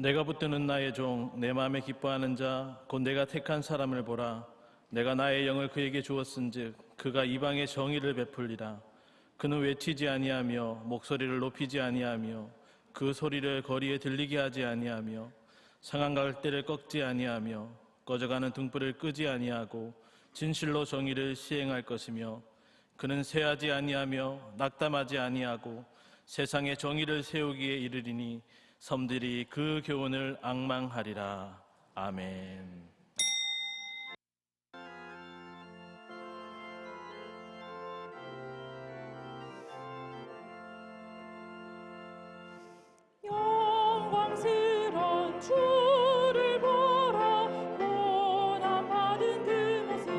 내가 붙드는 나의 종, 내 마음에 기뻐하는 자, 곧 내가 택한 사람을 보라. 내가 나의 영을 그에게 주었은즉 그가 이방에 정의를 베풀리라. 그는 외치지 아니하며 목소리를 높이지 아니하며 그 소리를 거리에 들리게 하지 아니하며 상한 갈대를 꺾지 아니하며 꺼져가는 등불을 끄지 아니하고 진실로 정의를 시행할 것이며 그는 쇠하지 아니하며 낙담하지 아니하고 세상에 정의를 세우기에 이르리니 섬들이 그 교훈을 앙망하리라. 아멘. 영광스러운 주를 보라. 고난받은 그 모습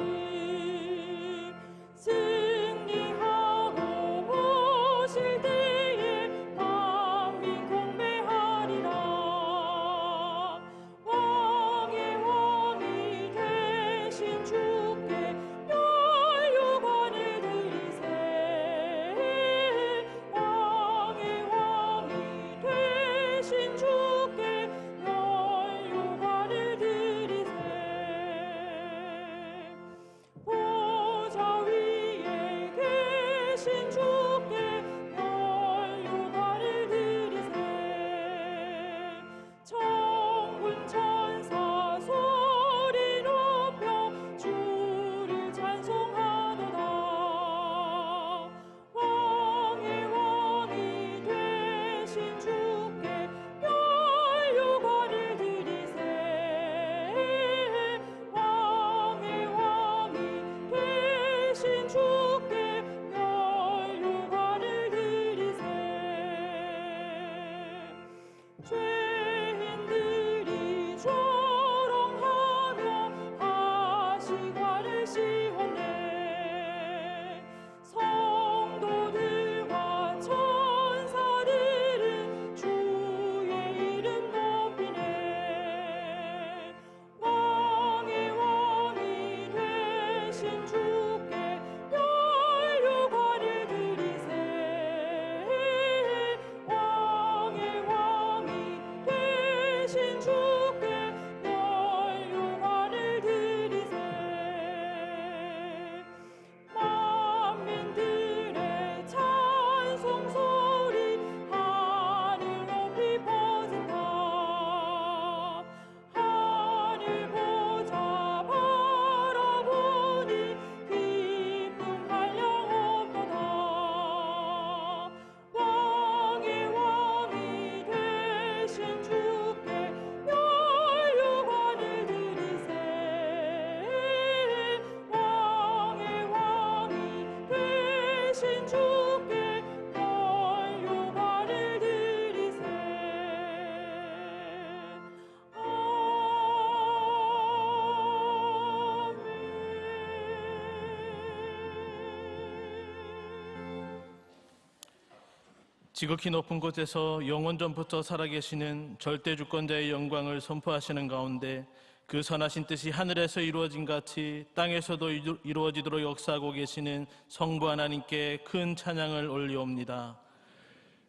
승리하고 오실 때에 만민 공배하리라. 왕의 왕이 되신 주께 멸류관을 드리세. 왕의 왕이 되신 주께 멸류관을 드리세. 보좌 위에 계신 주께 멸류관을 드리세. 천군 천사 소리 높여 주를 찬송하도다. 왕의 왕이 되신 주께 멸류관을 드리세. 왕의 왕이 되신 주께 멸류관을 드리세. 죄인들이 조롱하며 가시관을 씌웠네. 성도들과 천사들은 주의 이름 높이네. 왕의 왕이 되신 주께 멸류관을 드리세. 왕의 왕이 되신 주께 멸류관을 드리세. 만민들의 찬송 소리 하늘 높이 퍼진다. 하늘 보자 바라보니 기쁨 한량 없도다. 왕의 왕이 되신 주께 멸류관을 드리세. 왕의 왕이 되신 주께 멸류관을 드리세. 지극히 높은 곳에서 영원 전부터 살아계시는 절대 주권자의 영광을 선포하시는 가운데 그 선하신 뜻이 하늘에서 이루어진 같이 땅에서도 이루어지도록 역사하고 계시는 성부 하나님께 큰 찬양을 올리옵니다.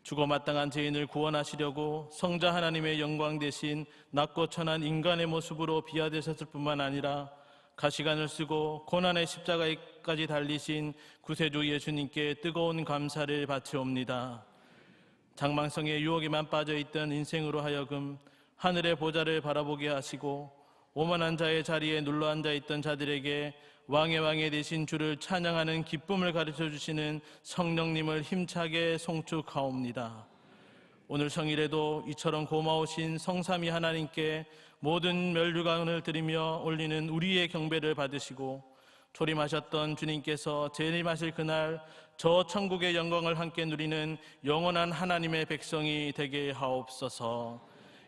죽어 마땅한 죄인을 구원하시려고 성자 하나님의 영광 대신 낮고 천한 인간의 모습으로 비하되셨을 뿐만 아니라 가시관을 쓰고 고난의 십자가에까지 달리신 구세주 예수님께 뜨거운 감사를 바치옵니다. 장망성의 유혹에만 빠져있던 인생으로 하여금 하늘의 보좌를 바라보게 하시고 오만한 자의 자리에 눌러앉아있던 자들에게 왕의 왕이 되신 주를 찬양하는 기쁨을 가르쳐주시는 성령님을 힘차게 송축하옵니다. 오늘 성일에도 이처럼 고마우신 성삼위 하나님께 모든 멸류관을 드리며 올리는 우리의 경배를 받으시고 초림하셨던 주님께서 재림하실 그날 저 천국의 영광을 함께 누리는 영원한 하나님의 백성이 되게 하옵소서.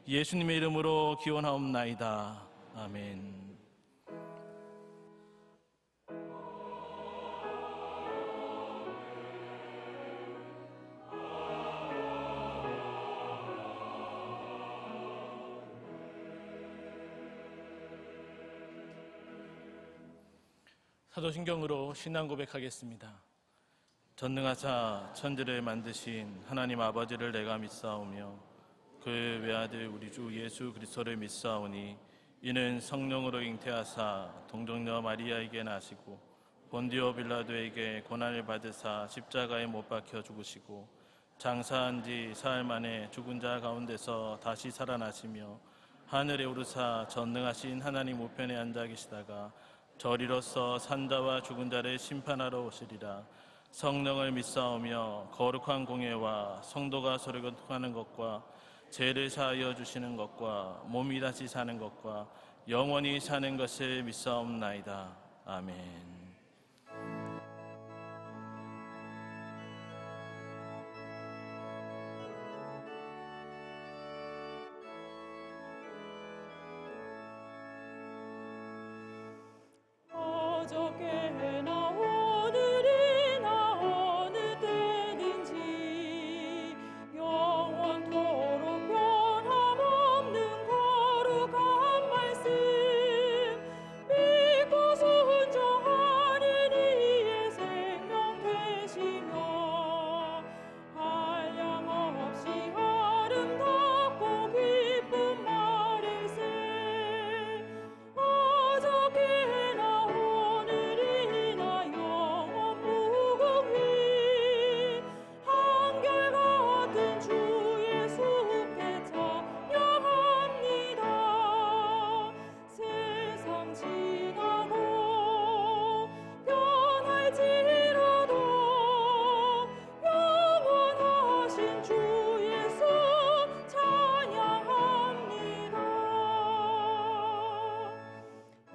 예수님의 이름으로 기원하옵나이다. 아멘. 사도신경으로 신앙 고백하겠습니다. 전능하사 천지를 만드신 하나님 아버지를 내가 믿사오며 그의 외아들 우리 주 예수 그리스도를 믿사오니 이는 성령으로 잉태하사 동정녀 마리아에게 나시고 본디오 빌라도에게 고난을 받으사 십자가에 못 박혀 죽으시고 장사한 지 사흘 만에 죽은 자 가운데서 다시 살아나시며 하늘에 오르사 전능하신 하나님 우편에 앉아 계시다가 저리로서 산자와 죽은 자를 심판하러 오시리라. 성령을 믿사오며 거룩한 공예와 성도가 서로 교통하는 것과 죄를 사하여 주시는 것과 몸이 다시 사는 것과 영원히 사는 것을 믿사옵나이다. 아멘. 어저께나 오늘이나 어느 때든지 영원토록 변함없는 거룩한 말씀 믿고 순종하는 이의 생명 되시며 한량없이 아름답고 기쁜 말일세 어저께나 오늘이나 영원 무궁히 한결같은 주 예수께 찬양합니다. 세상 지나고 변할지라도 영원하신 주 예수 찬양합니다.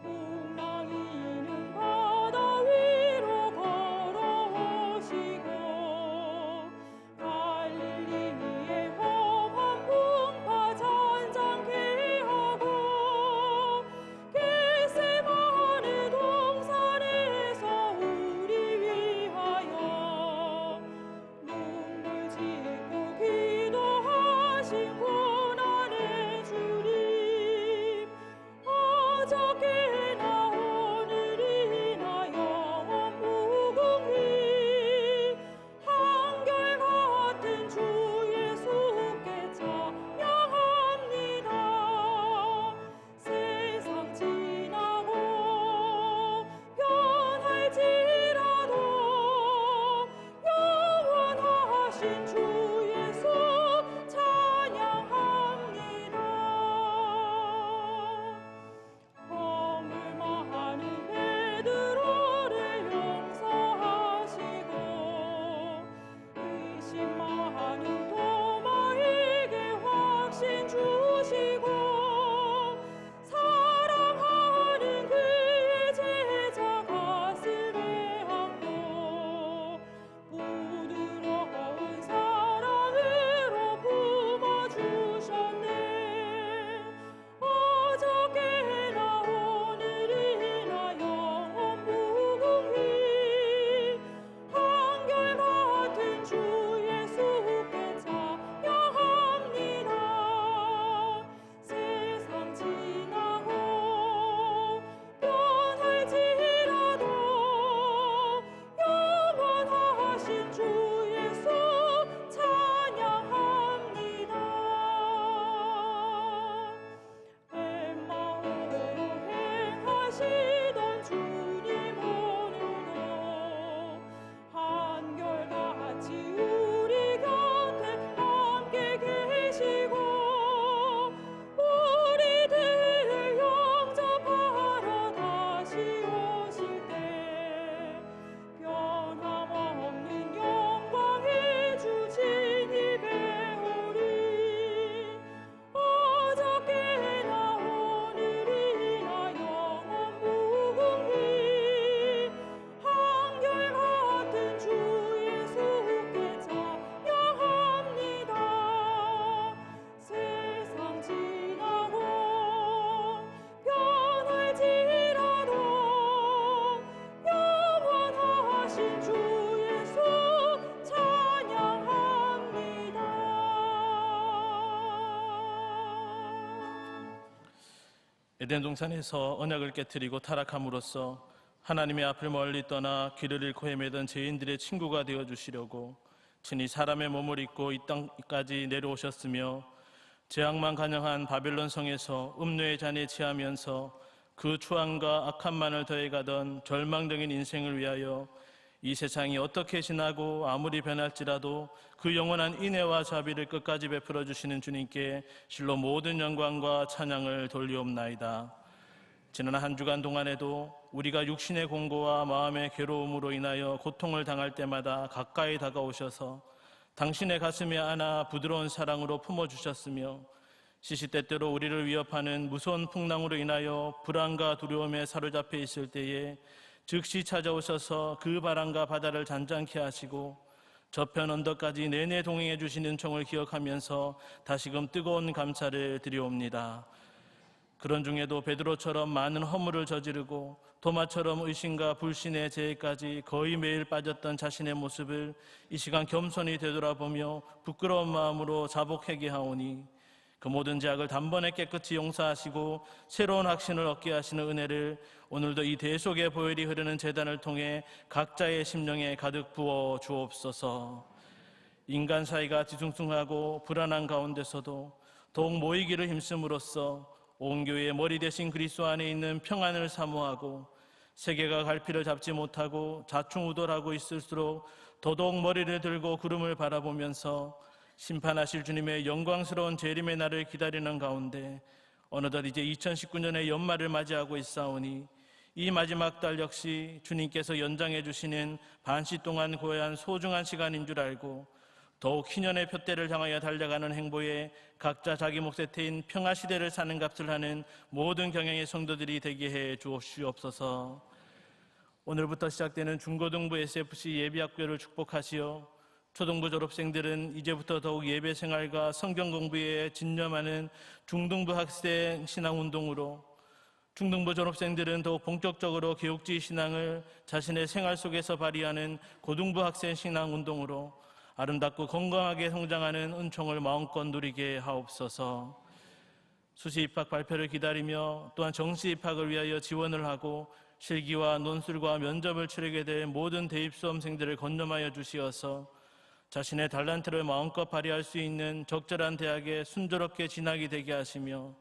풍랑이는 바다 위로 걸어오시고 갈릴리의 험한 풍파 잔잔케 하고 겟세마네 동산에서 우리 위하여 눈물 짓고 기도하신 고난의 주님 어저께나 오늘이나 영원 무궁히 한결같은 주 예수께 찬양합니다. 세상 지나고 변할지라도 영원하신 주 예수 찬양합니다. 허물 많은 베드로를 용서하시고 의심 많은 도마에게 확신 주시고 사랑하는 그의 제자 가슴에 안고 부드러운 사랑으로 품어주셨네. 어저께나 오늘이나 영원 무궁히 한결같은 주 예수께 찬양합니다. 세상 지나고 변할지라도 영원하신 주 예수 찬양합니다. 엠마오로 행하시던 주님 오늘도 한결같이 우리 곁에 함께 계시고 우리들을 영접하러 다시 오실 때 변함없는 영광의 주 진히 배우리 어저께나 오늘이나 영원 무궁히 한결같은 주 예수께 찬양합니다. 세상 지나고 변할지라도 영원하신 주 예수 찬양합니다. 에덴 동산에서 언약을 깨뜨리고 타락함으로써 하나님의 앞을 멀리 떠나 길을 잃고 헤매던 죄인들의 친구가 되어 주시려고 친히 사람의 몸을 입고 이 땅까지 내려오셨으며 재앙만 가능한 바벨론 성에서 음료의 잔에 취하면서 그 추함과 악함만을 더해가던 절망적인 인생을 위하여 이 세상이 어떻게 지나고 아무리 변할지라도 그 영원한 인애와 자비를 끝까지 베풀어 주시는 주님께 실로 모든 영광과 찬양을 돌리옵나이다. 지난 한 주간 동안에도 우리가 육신의 공고와 마음의 괴로움으로 인하여 고통을 당할 때마다 가까이 다가오셔서 당신의 가슴에 안아 부드러운 사랑으로 품어주셨으며 시시때때로 우리를 위협하는 무서운 풍랑으로 인하여 불안과 두려움에 사로잡혀 있을 때에 즉시 찾아오셔서 그 바람과 바다를 잔잔케 하시고 저편 언덕까지 내내 동행해 주시는 총을 기억하면서 다시금 뜨거운 감사를 드리옵니다. 그런 중에도 베드로처럼 많은 허물을 저지르고 도마처럼 의심과 불신의 죄까지 거의 매일 빠졌던 자신의 모습을 이 시간 겸손히 되돌아보며 부끄러운 마음으로 자복회개하오니 그 모든 죄악을 단번에 깨끗이 용서하시고 새로운 확신을 얻게 하시는 은혜를 오늘도 이 대속의 보혈이 흐르는 제단을 통해 각자의 심령에 가득 부어 주옵소서. 인간 사이가 뒤숭숭하고 불안한 가운데서도 더욱 모이기를 힘씀으로써 온 교회의 머리 대신 그리스도 안에 있는 평안을 사모하고 세계가 갈피를 잡지 못하고 자충우돌하고 있을수록 더더욱 머리를 들고 구름을 바라보면서 심판하실 주님의 영광스러운 재림의 날을 기다리는 가운데 어느덧 이제 2019년의 연말을 맞이하고 있사오니 이 마지막 달 역시 주님께서 연장해 주시는 반시 동안 고해한 소중한 시간인 줄 알고 더욱 희년의 표대를 향하여 달려가는 행보에 각자 자기 몫에 트인 평화시대를 사는 값을 하는 모든 경영의 성도들이 되게 해 주옵시옵소서. 오늘부터 시작되는 중고등부 SFC 예비학교를 축복하시어 초등부 졸업생들은 이제부터 더욱 예배 생활과 성경 공부에 진념하는 중등부 학생 신앙운동으로, 중등부 졸업생들은 더욱 본격적으로 개혁주의 신앙을 자신의 생활 속에서 발휘하는 고등부 학생 신앙운동으로 아름답고 건강하게 성장하는 은총을 마음껏 누리게 하옵소서. 수시 입학 발표를 기다리며 또한 정시 입학을 위하여 지원을 하고 실기와 논술과 면접을 치르게 될 모든 대입 수험생들을 건념하여 주시어서 자신의 달란트를 마음껏 발휘할 수 있는 적절한 대학에 순조롭게 진학이 되게 하시며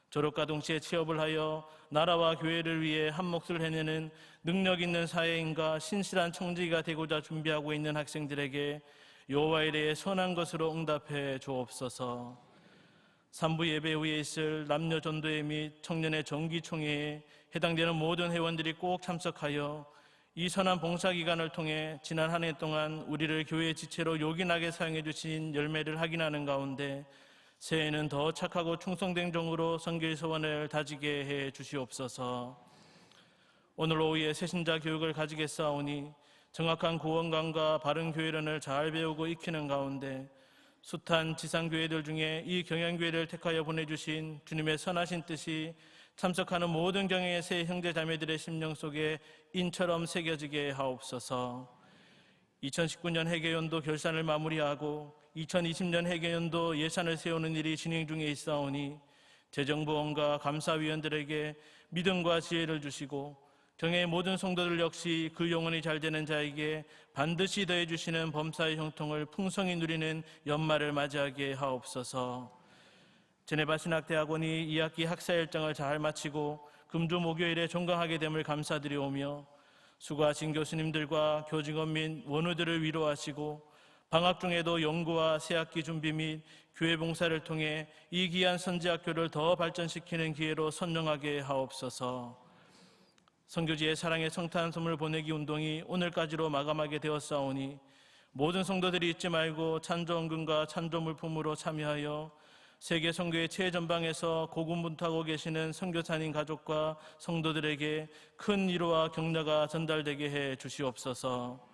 졸업과 동시에 취업을 하여 나라와 교회를 위해 한 몫을 해내는 능력 있는 사회인과 신실한 청지기가 되고자 준비하고 있는 학생들에게 여호와의 일에 선한 것으로 응답해 주옵소서. 3부 예배 후에 있을 남녀 전도회 및 청년의 정기총회에 해당되는 모든 회원들이 꼭 참석하여 이 선한 봉사기간을 통해 지난 한 해 동안 우리를 교회의 지체로 요긴하게 사용해 주신 열매를 확인하는 가운데 새해에는 더 착하고 충성된 종으로 선교의 소원을 다지게 해 주시옵소서. 오늘 오후에 새신자 교육을 가지겠사오니 정확한 구원관과 바른 교회론을 잘 배우고 익히는 가운데 숱한 지상교회들 중에 이 경영교회를 택하여 보내주신 주님의 선하신 뜻이 참석하는 모든 경영의 새 형제 자매들의 심령 속에 인처럼 새겨지게 하옵소서. 2019년 회계연도 결산을 마무리하고 2020년 회계연도 예산을 세우는 일이 진행 중에 있사오니 재정부원과 감사위원들에게 믿음과 지혜를 주시고 경의 모든 성도들 역시 그 영혼이 잘 되는 자에게 반드시 더해 주시는 범사의 형통을 풍성히 누리는 연말을 맞이하게 하옵소서. 제네바 신학대학원이 2학기 학사 일정을 잘 마치고 금주 목요일에 종강하게 됨을 감사드리오며 수고하신 교수님들과 교직원 및 원우들을 위로하시고 방학 중에도 연구와 새학기 준비 및 교회 봉사를 통해 이 귀한 선지학교를 더 발전시키는 기회로 선정하게 하옵소서. 선교지의 사랑의 성탄선물 보내기 운동이 오늘까지로 마감하게 되었사오니 모든 성도들이 잊지 말고 찬조원금과 찬조물품으로 참여하여 세계 선교의 최전방에서 고군분투하고 계시는 선교사님 가족과 성도들에게 큰 위로와 격려가 전달되게 해 주시옵소서.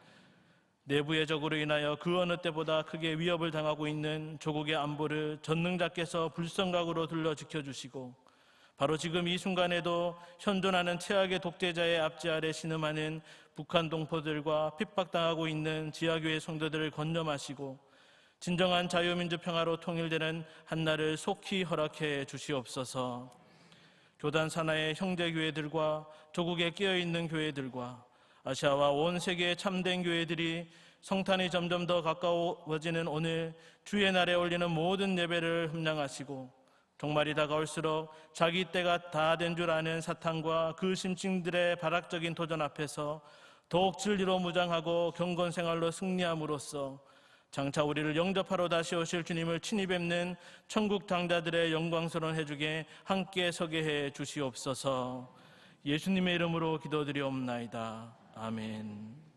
내부의 적으로 인하여 그 어느 때보다 크게 위협을 당하고 있는 조국의 안보를 전능자께서 불성각으로 둘러 지켜주시고 바로 지금 이 순간에도 현존하는 최악의 독재자의 압제 아래 신음하는 북한 동포들과 핍박당하고 있는 지하교회 성도들을 건념하시고 진정한 자유민주 평화로 통일되는 한날을 속히 허락해 주시옵소서. 교단 산하의 형제교회들과 조국에 끼어있는 교회들과 아시아와 온 세계의 참된 교회들이 성탄이 점점 더 가까워지는 오늘 주의 날에 올리는 모든 예배를 흠량하시고 종말이 다가올수록 자기 때가 다 된 줄 아는 사탄과 그 심층들의 발악적인 도전 앞에서 더욱 진리로 무장하고 경건 생활로 승리함으로써 장차 우리를 영접하러 다시 오실 주님을 친히 뵙는 천국 당자들의 영광스러운 해주게 함께 서게 해 주시옵소서. 예수님의 이름으로 기도드리옵나이다. 아멘.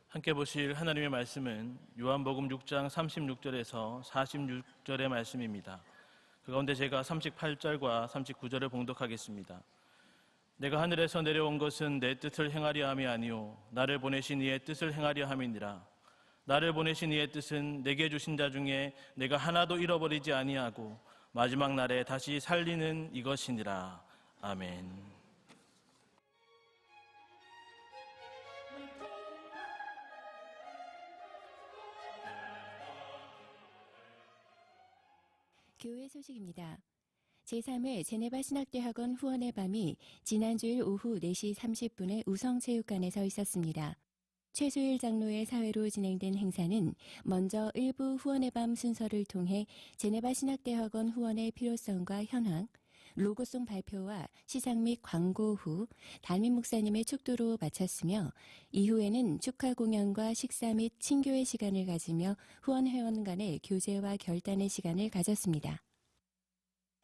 함께 보실 하나님의 말씀은 요한복음 6장 36절에서 46절의 말씀입니다. 그 가운데 제가 38절과 39절을 봉독하겠습니다. 내가 하늘에서 내려온 것은 내 뜻을 행하려 함이 아니요 나를 보내신 이의 뜻을 행하려 함이니라. 나를 보내신 이의 뜻은 내게 주신 자 중에 내가 하나도 잃어버리지 아니하고 마지막 날에 다시 살리는 이것이니라. 아멘. 교회 소식입니다. 제3회 제네바 신학대학원 후원의 밤이 지난 주일 오후 4시 30분에 우성체육관에서 있었습니다. 최수일 장로의 사회로 진행된 행사는 먼저 일부 후원의 밤 순서를 통해 제네바 신학대학원 후원의 필요성과 현황, 로고송 발표와 시상 및 광고 후 담임 목사님의 축도로 마쳤으며 이후에는 축하 공연과 식사 및 친교의 시간을 가지며 후원 회원 간의 교제와 결단의 시간을 가졌습니다.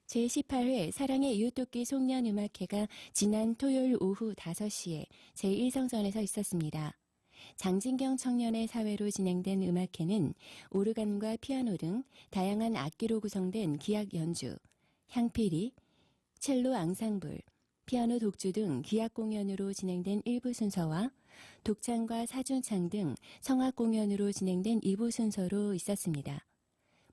제18회 사랑의 이웃돕기 송년음악회가 지난 토요일 오후 5시에 제1성전에서 있었습니다. 장진경 청년의 사회로 진행된 음악회는 오르간과 피아노 등 다양한 악기로 구성된 기악 연주, 향피리, 첼로 앙상블, 피아노 독주 등 기악 공연으로 진행된 1부 순서와 독창과 사중창 등 성악 공연으로 진행된 2부 순서로 있었습니다.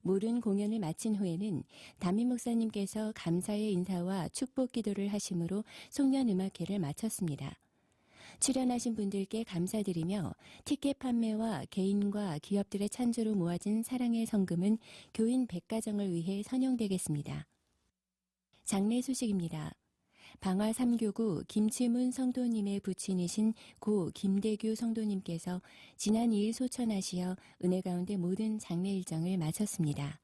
모든 공연을 마친 후에는 담임 목사님께서 감사의 인사와 축복 기도를 하심으로 송년음악회를 마쳤습니다. 출연하신 분들께 감사드리며 티켓 판매와 개인과 기업들의 찬조로 모아진 사랑의 성금은 교인 100가정을 위해 선용되겠습니다. 장례 소식입니다. 방화 3교구 김치문 성도님의 부친이신 고 김대규 성도님께서 지난 2일 소천하시어 은혜 가운데 모든 장례 일정을 마쳤습니다.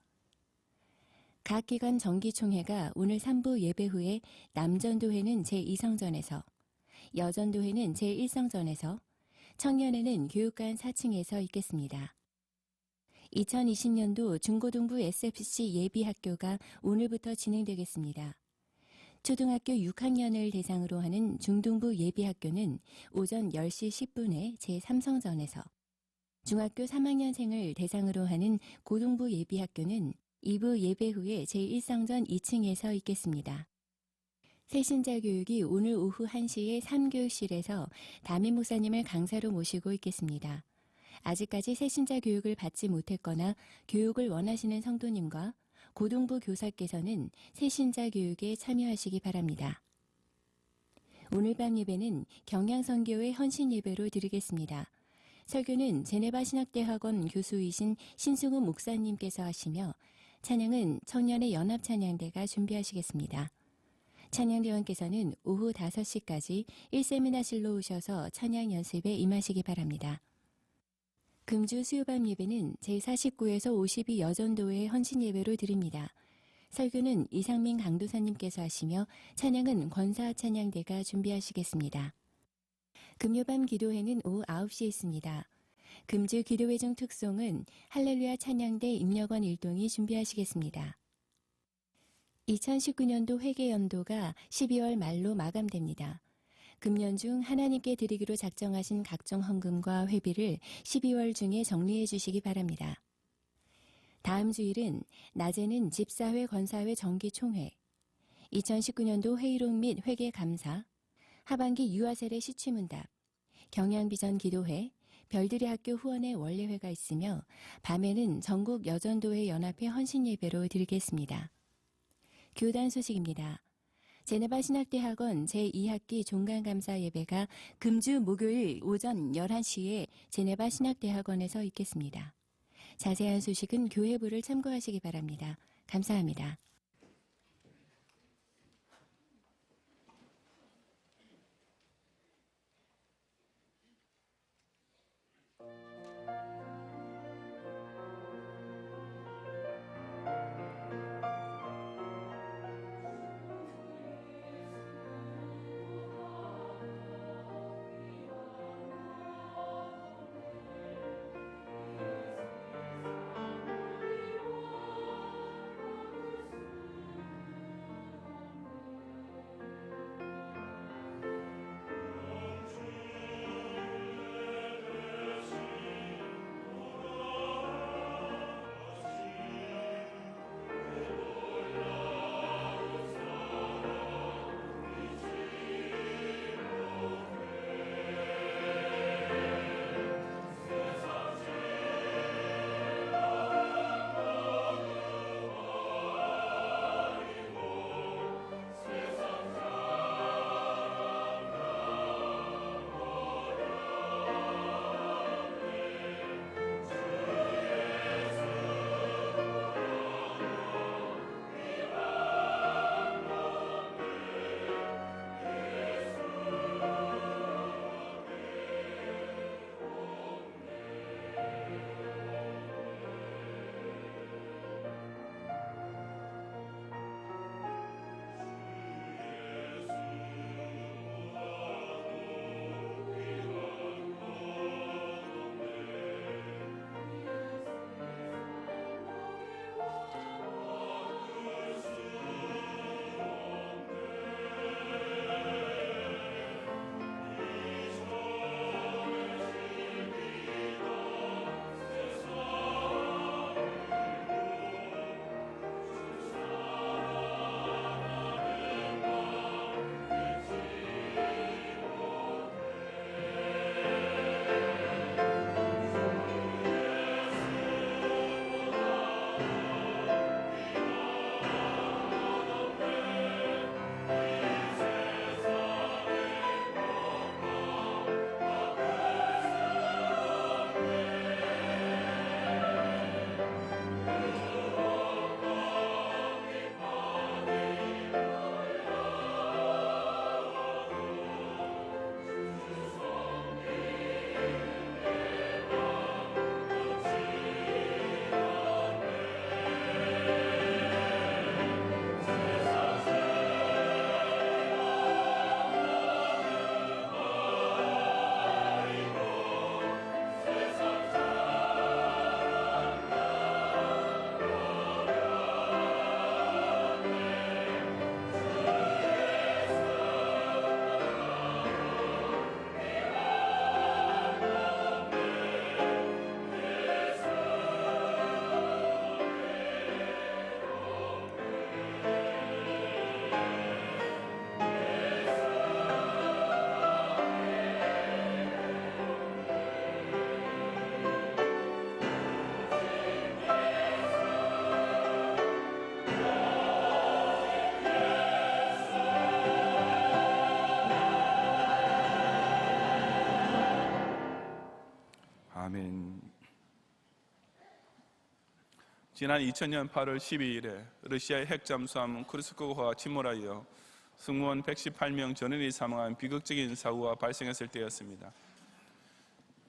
각 기관 정기총회가 오늘 3부 예배 후에 남전도회는 제2성전에서, 여전도회는 제1성전에서, 청년회는 교육관 4층에서 있겠습니다. 2020년도 중고등부 SFC 예비학교가 오늘부터 진행되겠습니다. 초등학교 6학년을 대상으로 하는 중등부 예비학교는 오전 10시 10분에 제3성전에서, 중학교 3학년생을 대상으로 하는 고등부 예비학교는 2부 예배 후에 제1성전 2층에서 있겠습니다. 새신자 교육이 오늘 오후 1시에 3교육실에서 담임 목사님을 강사로 모시고 있겠습니다. 아직까지 새신자 교육을 받지 못했거나 교육을 원하시는 성도님과 고등부 교사께서는 새신자 교육에 참여하시기 바랍니다. 오늘 밤 예배는 경양선교회 헌신 예배로 드리겠습니다. 설교는 제네바 신학대학원 교수이신 신승훈 목사님께서 하시며 찬양은 청년의 연합찬양대가 준비하시겠습니다. 찬양대원께서는 오후 5시까지 1세미나실로 오셔서 찬양 연습에 임하시기 바랍니다. 금주 수요밤 예배는 제49에서 52 여전도회 헌신 예배로 드립니다. 설교는 이상민 강도사님께서 하시며 찬양은 권사 찬양대가 준비하시겠습니다. 금요밤 기도회는 오후 9시에 있습니다. 금주 기도회 중 특송은 할렐루야 찬양대 임여관 일동이 준비하시겠습니다. 2019년도 회계연도가 12월 말로 마감됩니다. 금년 중 하나님께 드리기로 작정하신 각종 헌금과 회비를 12월 중에 정리해 주시기 바랍니다. 다음 주일은 낮에는 집사회 권사회 정기총회, 2019년도 회의록 및 회계감사, 하반기 유아세례 시취문답, 경양비전 기도회, 별들의 학교 후원의 원례회가 있으며 밤에는 전국 여전도회 연합회 헌신예배로 드리겠습니다. 교단 소식입니다. 제네바 신학대학원 제2학기 종강감사 예배가 금주 목요일 오전 11시에 제네바 신학대학원에서 있겠습니다. 자세한 소식은 교회부를 참고하시기 바랍니다. 감사합니다. 아멘. 지난 2000년 8월 12일에 러시아의 핵잠수함 쿠르스크호가 침몰하여 승무원 118명 전원이 사망한 비극적인 사고가 발생했을 때였습니다.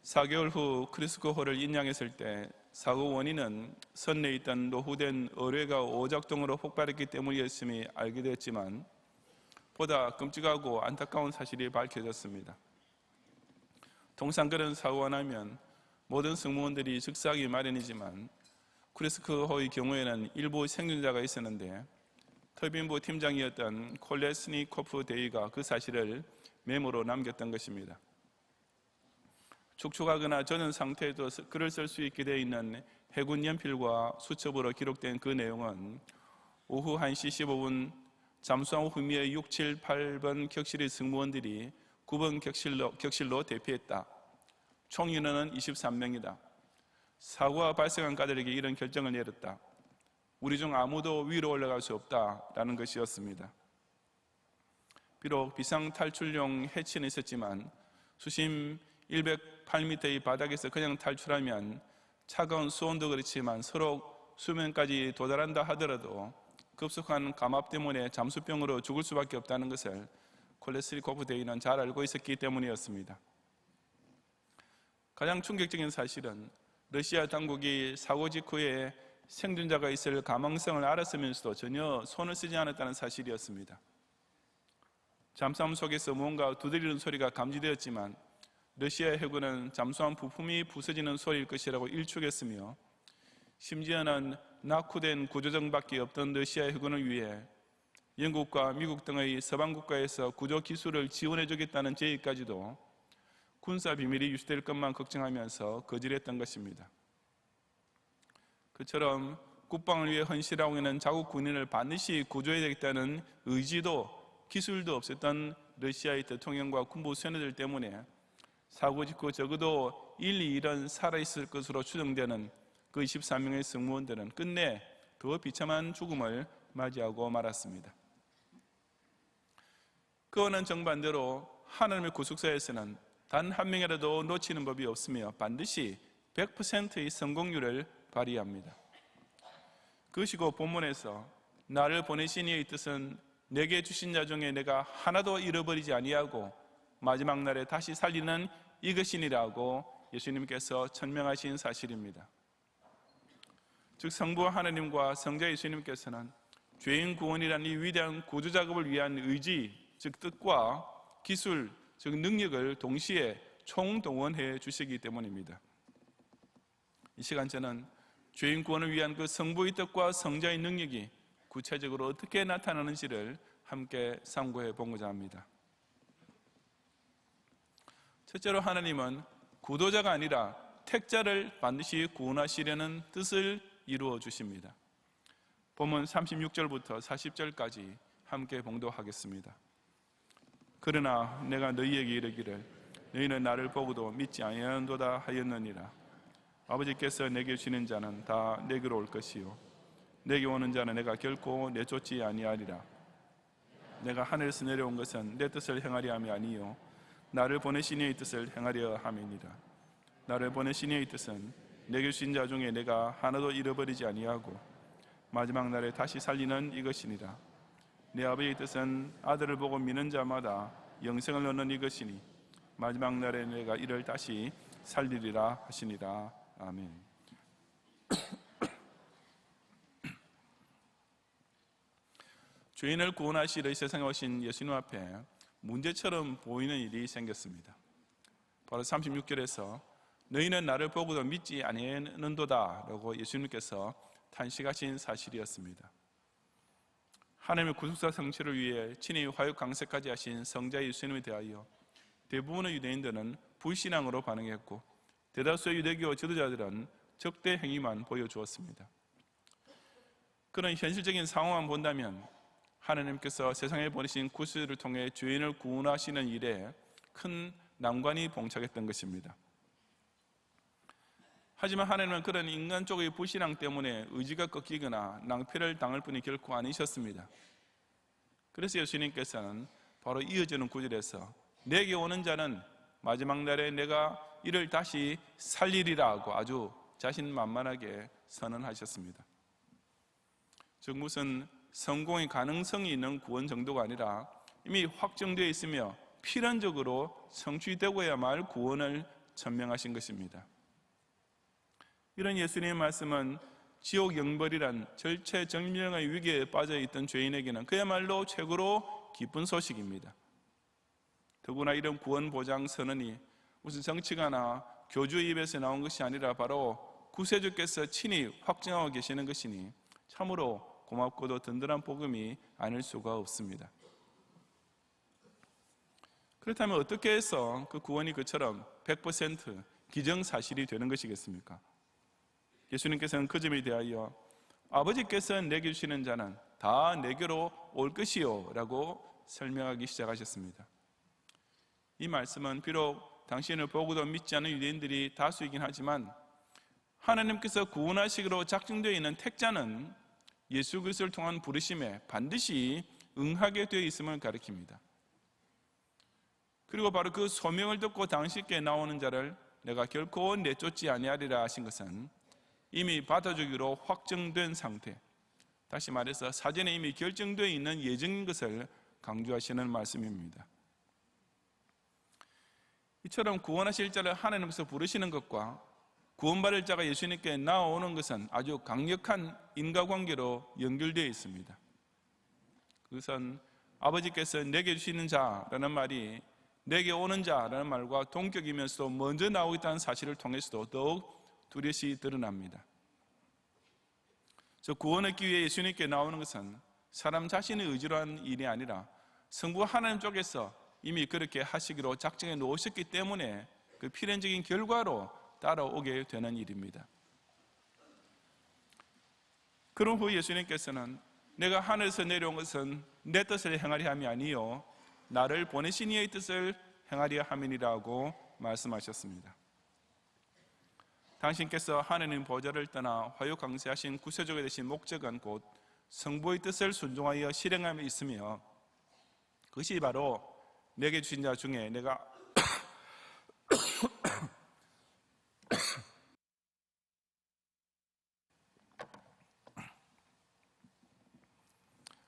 4개월 후 쿠르스크호를 인양했을 때 사고 원인은 선내에 있던 노후된 어뢰가 오작동으로 폭발했기 때문이었음이 알게 됐지만 보다 끔찍하고 안타까운 사실이 밝혀졌습니다. 통상 그런 사고가 나면 모든 승무원들이 즉사하기 마련이지만 쿠르스크호의 경우에는 일부 생존자가 있었는데 터빈부 팀장이었던 콜레스니코프 대위가 그 사실을 메모로 남겼던 것입니다. 축축하거나 젖은 상태에도 글을 쓸 수 있게 되어 있는 해군 연필과 수첩으로 기록된 그 내용은 오후 1시 15분 잠수함 후미의 6, 7, 8번 격실의 승무원들이 9번 격실로 대피했다. 총 인원은 23명이다. 사고가 발생한 가들에게 이런 결정을 내렸다. 우리 중 아무도 위로 올라갈 수 없다라는 것이었습니다. 비록 비상탈출용 해치는 있었지만 수심 108m의 바닥에서 그냥 탈출하면 차가운 수온도 그렇지만 서로 수면까지 도달한다 하더라도 급속한 감압 때문에 잠수병으로 죽을 수밖에 없다는 것을 콜레스리코프 대위는 잘 알고 있었기 때문이었습니다. 가장 충격적인 사실은 러시아 당국이 사고 직후에 생존자가 있을 가망성을 알았으면서도 전혀 손을 쓰지 않았다는 사실이었습니다. 잠수함 속에서 무언가 두드리는 소리가 감지되었지만 러시아 해군은 잠수함 부품이 부서지는 소리일 것이라고 일축했으며 심지어는 낙후된 구조정밖에 없던 러시아 해군을 위해 영국과 미국 등의 서방 국가에서 구조 기술을 지원해 주겠다는 제의까지도 군사 비밀이 유출될 것만 걱정하면서 거절했던 것입니다. 그처럼 국방을 위해 헌신하고 있는 자국 군인을 반드시 구조해야 되겠다는 의지도 기술도 없었던 러시아의 대통령과 군부 수뇌들 때문에 사고 직후 적어도 1, 2일은 살아있을 것으로 추정되는 그 23명의 승무원들은 끝내 더 비참한 죽음을 맞이하고 말았습니다. 그와는 정반대로 하나님의 구속사에서는 단 한 명이라도 놓치는 법이 없으며 반드시 100%의 성공률을 발휘합니다. 그것이고 본문에서 나를 보내신 이의 뜻은 내게 주신 자 중에 내가 하나도 잃어버리지 아니하고 마지막 날에 다시 살리는 이것이니라고 예수님께서 천명하신 사실입니다. 즉 성부 하나님과 성자 예수님께서는 죄인 구원이라는 이 위대한 구조 작업을 위한 의지, 즉 뜻과 기술, 즉 능력을 동시에 총동원해 주시기 때문입니다. 이 시간 저는 죄인 구원을 위한 그 성부의 뜻과 성자의 능력이 구체적으로 어떻게 나타나는지를 함께 상고해 보고자 합니다. 첫째로 하나님은 구도자가 아니라 택자를 반드시 구원하시려는 뜻을 이루어 주십니다. 본문 36절부터 40절까지 함께 봉독하겠습니다. 그러나 내가 너희에게 이르기를 너희는 나를 보고도 믿지 아니하는도다 하였느니라. 아버지께서 내게 주시는 자는 다 내게로 올 것이요 내게 오는 자는 내가 결코 내쫓지 아니하리라. 내가 하늘에서 내려온 것은 내 뜻을 행하려 함이 아니요 나를 보내신 이의 뜻을 행하려 함이니라. 나를 보내신 이의 뜻은 내게 주신 자 중에 내가 하나도 잃어버리지 아니하고 마지막 날에 다시 살리는 이것이니라. 내 아버지의 뜻은 아들을 보고 믿는 자마다 영생을 얻는 이것이니 마지막 날에 내가 이를 다시 살리리라 하시니라. 아멘. 죄인을 구원하시려 이 세상에 오신 예수님 앞에 문제처럼 보이는 일이 생겼습니다. 바로 36절에서 너희는 나를 보고도 믿지 아니하는도다 라고 예수님께서 탄식하신 사실이었습니다. 하나님의 구속사 성취를 위해 친히 화육 강세까지 하신 성자 예수님에 대하여 대부분의 유대인들은 불신앙으로 반응했고 대다수의 유대교 지도자들은 적대 행위만 보여주었습니다. 그런 현실적인 상황만 본다면 하나님께서 세상에 보내신 구세주를 통해 죄인을 구원하시는 일에 큰 난관이 봉착했던 것입니다. 하지만 하나님은 그런 인간 쪽의 불신앙 때문에 의지가 꺾이거나 낭패를 당할 분이 결코 아니셨습니다. 그래서 예수님께서는 바로 이어지는 구절에서 내게 오는 자는 마지막 날에 내가 이를 다시 살리리라고 아주 자신만만하게 선언하셨습니다. 즉 무슨 성공의 가능성이 있는 구원 정도가 아니라 이미 확정되어 있으며 필연적으로 성취되고야 말 구원을 천명하신 것입니다. 이런 예수님의 말씀은 지옥 영벌이란 절체절명의 위기에 빠져 있던 죄인에게는 그야말로 최고로 기쁜 소식입니다. 더구나 이런 구원 보장 선언이 무슨 정치가나 교주의 입에서 나온 것이 아니라 바로 구세주께서 친히 확증하고 계시는 것이니 참으로 고맙고도 든든한 복음이 아닐 수가 없습니다. 그렇다면 어떻게 해서 그 구원이 그처럼 100% 기정사실이 되는 것이겠습니까? 예수님께서는 그 점에 대하여 아버지께서 내게 주시는 자는 다 내게로 올 것이요 라고 설명하기 시작하셨습니다. 이 말씀은 비록 당신을 보고도 믿지 않는 유대인들이 다수이긴 하지만 하나님께서 구원하시기로 작정되어 있는 택자는 예수 그리스도를 통한 부르심에 반드시 응하게 되어 있음을 가리킵니다. 그리고 바로 그 소명을 듣고 당신께 나오는 자를 내가 결코 내쫓지 아니하리라 하신 것은 이미 받아주기로 확정된 상태, 다시 말해서 사전에 이미 결정되어 있는 예정인 것을 강조하시는 말씀입니다. 이처럼 구원하실 자를 하나님께서 부르시는 것과 구원받을 자가 예수님께 나오는 것은 아주 강력한 인과관계로 연결되어 있습니다. 그것은 아버지께서 내게 주시는 자라는 말이 내게 오는 자라는 말과 동격이면서도 먼저 나오고 있다는 사실을 통해서도 더욱 뚜렷이 드러납니다. 구원 얻기 위해 예수님께 나오는 것은 사람 자신의 의지로 한 일이 아니라 성부 하나님 쪽에서 이미 그렇게 하시기로 작정해 놓으셨기 때문에 그 필연적인 결과로 따라오게 되는 일입니다. 그런 후 예수님께서는 내가 하늘에서 내려온 것은 내 뜻을 행하려 함이 아니요 나를 보내신 이의 뜻을 행하려 함이니라고 말씀하셨습니다. 당신께서 하느님 보좌를 떠나 화요 강세하신 구세주가 되신 목적은 곧 성부의 뜻을 순종하여 실행함에 있으며 그것이 바로 내게 주신 자 중에 내가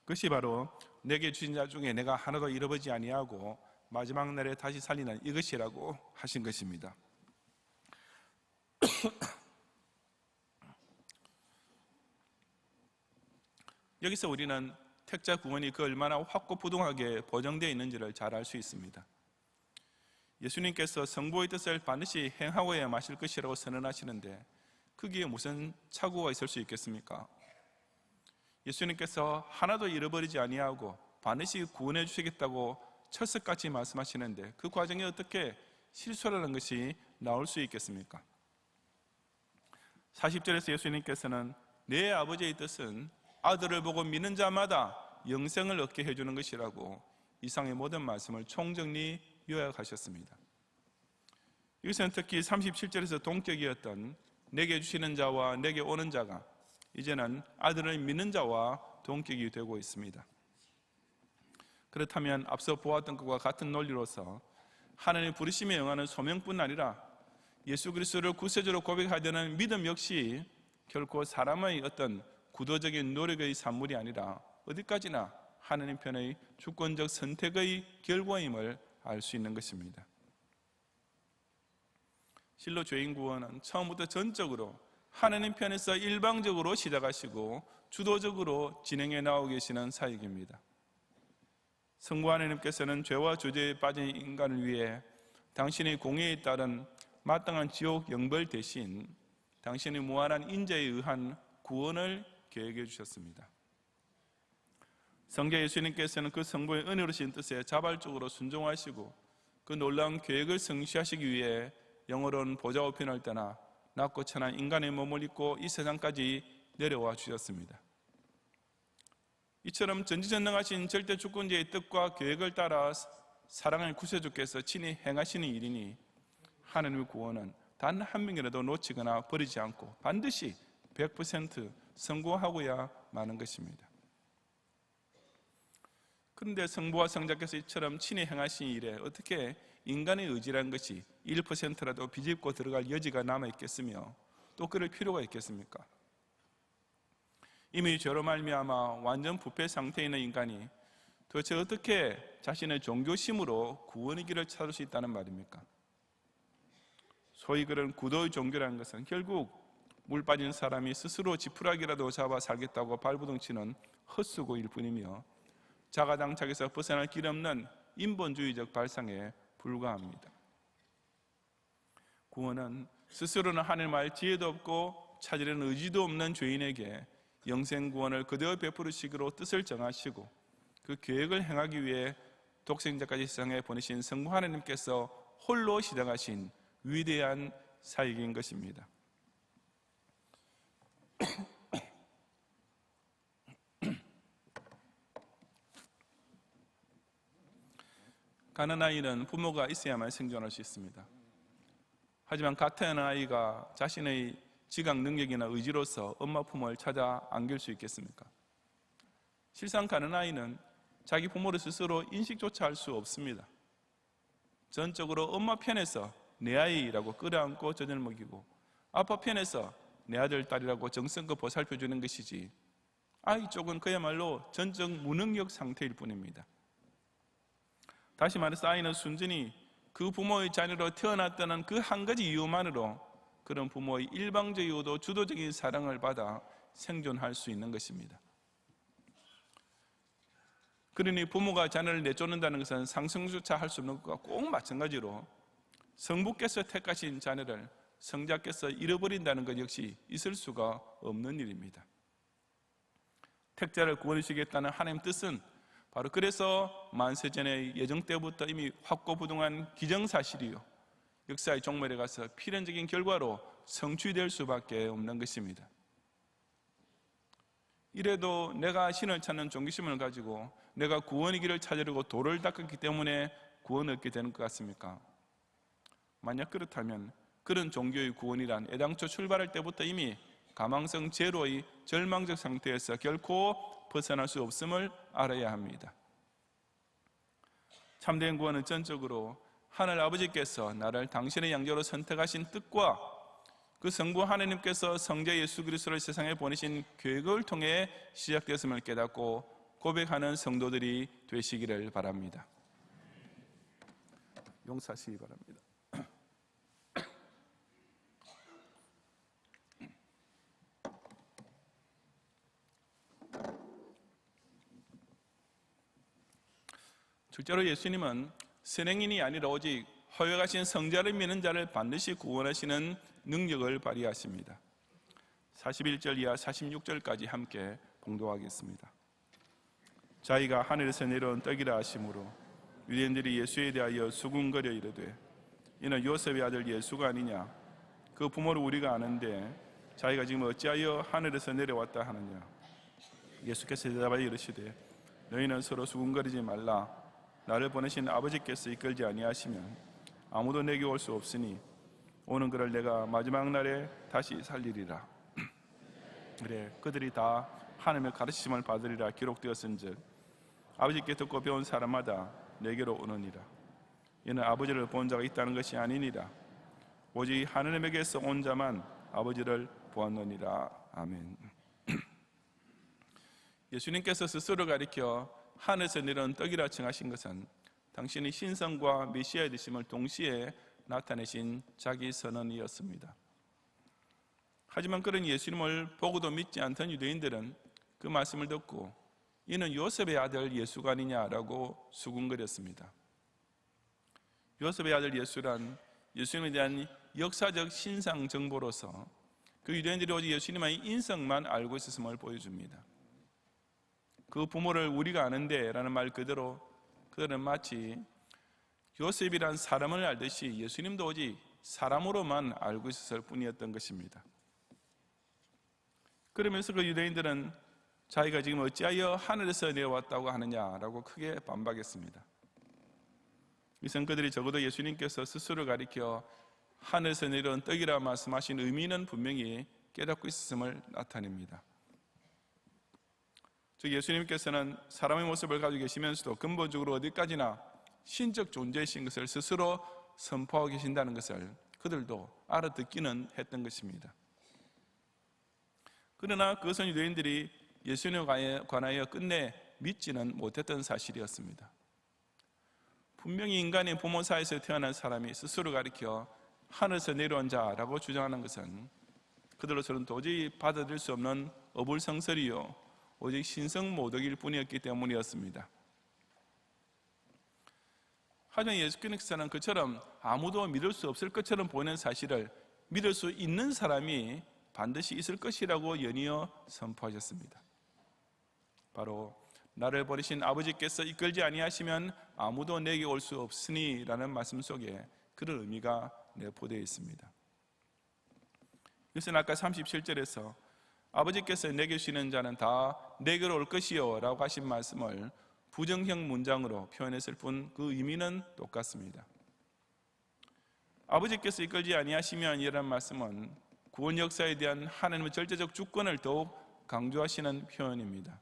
그것이 바로 내게 주신 자 중에 내가 하나도 잃어버리지 아니하고 마지막 날에 다시 살리는 이것이라고 하신 것입니다. 여기서 우리는 택자 구원이 그 얼마나 확고부동하게 보정되어 있는지를 잘 알 수 있습니다. 예수님께서 성부의 뜻을 반드시 행하고야 마실 것이라고 선언하시는데 거기에 무슨 착오가 있을 수 있겠습니까? 예수님께서 하나도 잃어버리지 아니하고 반드시 구원해 주시겠다고 철석같이 말씀하시는데 그 과정에 어떻게 실수라는 것이 나올 수 있겠습니까? 40절에서 예수님께서는 내 아버지의 뜻은 아들을 보고 믿는 자마다 영생을 얻게 해주는 것이라고 이상의 모든 말씀을 총정리 요약하셨습니다. 여기서는 특히 37절에서 동격이었던 내게 주시는 자와 내게 오는 자가 이제는 아들을 믿는 자와 동격이 되고 있습니다. 그렇다면 앞서 보았던 것과 같은 논리로서 하나님의 부르심에 응하는 소명뿐 아니라 예수 그리스도를 구세주로 고백해야 되는 믿음 역시 결코 사람의 어떤 구도적인 노력의 산물이 아니라 어디까지나 하나님 편의 주권적 선택의 결과임을 알 수 있는 것입니다. 실로 죄인 구원은 처음부터 전적으로 하나님 편에서 일방적으로 시작하시고 주도적으로 진행해 나오고 계시는 사역입니다. 성부 하나님께서는 죄와 주제에 빠진 인간을 위해 당신의 공의에 따른 마땅한 지옥 영벌 대신 당신의 무한한 인자에 의한 구원을 계획해 주셨습니다. 성자 예수님께서는 그 성부의 은혜로신 뜻에 자발적으로 순종하시고 그 놀라운 계획을 성취하시기 위해 영원한 보좌 우편을 떠나 낮고 천한 인간의 몸을 입고 이 세상까지 내려와 주셨습니다. 이처럼 전지전능하신 절대 주권자의 뜻과 계획을 따라 사랑하는 구세주께서 친히 행하시는 일이니 하나님의 구원은 단 한 명이라도 놓치거나 버리지 않고 반드시 100% 성공하고야 마는 것입니다. 그런데 성부와 성자께서 이처럼 친히 행하신 일에 어떻게 인간의 의지라는 것이 1%라도 비집고 들어갈 여지가 남아있겠으며 또 그럴 필요가 있겠습니까? 이미 죄로 말미암아 완전 부패 상태에 있는 인간이 도대체 어떻게 자신의 종교심으로 구원의 길을 찾을 수 있다는 말입니까? 소위 그런 구도의 종교라는 것은 결국 물 빠진 사람이 스스로 지푸라기라도 잡아 살겠다고 발부둥치는 헛수고일 뿐이며 자가당착에서 벗어날 길 없는 인본주의적 발상에 불과합니다. 구원은 스스로는 하늘 말 지혜도 없고 찾으려는 의지도 없는 죄인에게 영생 구원을 그대로 베푸시기로 뜻을 정하시고 그 계획을 행하기 위해 독생자까지 세상에 보내신 성부 하나님께서 홀로 시작하신 위대한 사역인 것입니다. 가난아이는 부모가 있어야만 생존할 수 있습니다. 하지만 같은 아이가 자신의 지각 능력이나 의지로서 엄마 품을 찾아 안길 수 있겠습니까? 실상 가난아이는 자기 부모를 스스로 인식조차 할 수 없습니다. 전적으로 엄마 편에서 내 아이라고 끌어안고 젖을 먹이고 아빠 편에서 내 아들, 딸이라고 정성껏 보살펴주는 것이지, 아이 쪽은 그야말로 전적 무능력 상태일 뿐입니다. 다시 말해서 아이는 순전히 그 부모의 자녀로 태어났다는 그 한 가지 이유만으로 그런 부모의 일방적이고도 주도적인 사랑을 받아 생존할 수 있는 것입니다. 그러니 부모가 자녀를 내쫓는다는 것은 상상조차 할 수 없는 것과 꼭 마찬가지로 성부께서 택하신 자녀를 성자께서 잃어버린다는 것 역시 있을 수가 없는 일입니다. 택자를 구원해 주겠다는 하나님의 뜻은 바로 그래서 만세전의 예정 때부터 이미 확고부동한 기정사실이요, 역사의 종말에 가서 필연적인 결과로 성취될 수밖에 없는 것입니다. 이래도 내가 신을 찾는 종교심을 가지고 내가 구원의 길을 찾으려고 도를 닦았기 때문에 구원을 얻게 되는 것 같습니까? 만약 그렇다면 그런 종교의 구원이란 애당초 출발할 때부터 이미 가망성 제로의 절망적 상태에서 결코 벗어날 수 없음을 알아야 합니다. 참된 구원은 전적으로 하늘 아버지께서 나를 당신의 양자로 선택하신 뜻과 그 성부 하나님께서 성자 예수 그리스도를 세상에 보내신 계획을 통해 시작되었음을 깨닫고 고백하는 성도들이 되시기를 바랍니다. 용사시기 바랍니다. 실제로 예수님은 선행인이 아니라 오직 허락하신 성자를 믿는 자를 반드시 구원하시는 능력을 발휘하십니다. 41절 이하 46절까지 함께 봉독하겠습니다. 자기가 하늘에서 내려온 떡이라 하심으로 유대인들이 예수에 대하여 수군거려 이르되 이는 요셉의 아들 예수가 아니냐, 그 부모를 우리가 아는데 자기가 지금 어찌하여 하늘에서 내려왔다 하느냐. 예수께서 대답하여 이르시되 너희는 서로 수군거리지 말라. 나를 보내신 아버지께서 이끌지 아니하시면 아무도 내게 올 수 없으니 오는 그를 내가 마지막 날에 다시 살리리라. 그래 그들이 다 하나님의 가르치심을 받으리라 기록되었은즉 아버지께 듣고 배운 사람마다 내게로 오느니라. 이는 아버지를 본 자가 있다는 것이 아니니라. 오직 하나님에게서 온 자만 아버지를 보았느니라. 아멘. 예수님께서 스스로 가리켜 하늘에서 내려온 떡이라 칭하신 것은 당신의 신성과 메시아의 되심을 동시에 나타내신 자기 선언이었습니다. 하지만 그런 예수님을 보고도 믿지 않던 유대인들은 그 말씀을 듣고 이는 요셉의 아들 예수가 아니냐라고 수군거렸습니다. 요셉의 아들 예수란 예수님에 대한 역사적 신상 정보로서 그 유대인들이 오직 예수님의 인성만 알고 있었음을 보여줍니다. 그 부모를 우리가 아는데 라는 말 그대로 그들은 마치 요셉이란 사람을 알듯이 예수님도 오직 사람으로만 알고 있었을 뿐이었던 것입니다. 그러면서 그 유대인들은 자기가 지금 어찌하여 하늘에서 내려왔다고 하느냐라고 크게 반박했습니다. 이선 그들이 적어도 예수님께서 스스로 가리켜 하늘에서 내려온 떡이라 말씀하신 의미는 분명히 깨닫고 있었음을 나타냅니다. 즉 예수님께서는 사람의 모습을 가지고 계시면서도 근본적으로 어디까지나 신적 존재이신 것을 스스로 선포하고 계신다는 것을 그들도 알아듣기는 했던 것입니다. 그러나 그것은 유대인들이 예수님에 관하여 끝내 믿지는 못했던 사실이었습니다. 분명히 인간의 부모사에서 태어난 사람이 스스로 가리켜 하늘에서 내려온 자라고 주장하는 것은 그들로서는 도저히 받아들일 수 없는 어불성설이요 오직 신성모독일 뿐이었기 때문이었습니다. 하지만 예수께서는 그처럼 아무도 믿을 수 없을 것처럼 보이는 사실을 믿을 수 있는 사람이 반드시 있을 것이라고 연이어 선포하셨습니다. 바로 나를 버리신 아버지께서 이끌지 아니하시면 아무도 내게 올 수 없으니 라는 말씀 속에 그런 의미가 내포되어 있습니다. 이것은 아까 37절에서 아버지께서 내게 주시는 자는 다 내게로 올 것이요 라고 하신 말씀을 부정형 문장으로 표현했을 뿐 그 의미는 똑같습니다. 아버지께서 이끌지 아니하시면 이라는 말씀은 구원 역사에 대한 하나님의 절대적 주권을 더욱 강조하시는 표현입니다.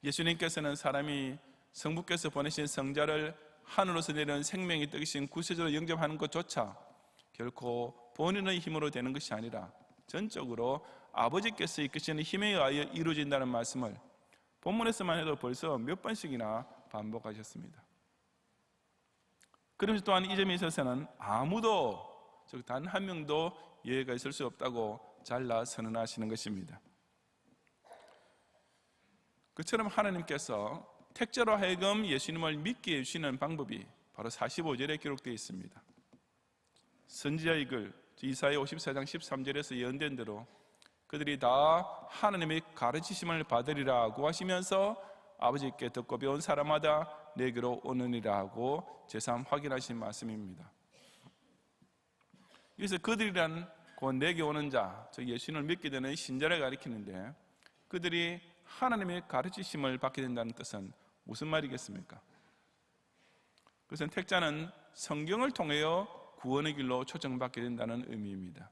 예수님께서는 사람이 성부께서 보내신 성자를 하늘로서 내려온 생명이 뜻이신 구세주로 영접하는 것조차 결코 본인의 힘으로 되는 것이 아니라 전적으로 아버지께서 이끄시는 힘에 의하여 이루어진다는 말씀을 본문에서만 해도 벌써 몇 번씩이나 반복하셨습니다. 그러면서 또한 이 점에 있어서는 아무도, 즉 단 한 명도 예외가 있을 수 없다고 잘라 선언하시는 것입니다. 그처럼 하나님께서 택자로 하여금 예수님을 믿게 해주시는 방법이 바로 45절에 기록되어 있습니다. 선지자의 글 이사야 54장 13절에서 예언된 대로 그들이 다 하나님의 가르치심을 받으리라고 하시면서 아버지께 듣고 배운 사람마다 내게로 오느니라고 제삼 확인하신 말씀입니다. 여기서 그들이란 곧 내게 오는 자, 즉 예수님을 믿게 되는 신자를 가리키는데 그들이 하나님의 가르치심을 받게 된다는 뜻은 무슨 말이겠습니까? 그것은 택자는 성경을 통하여 구원의 길로 초청받게 된다는 의미입니다.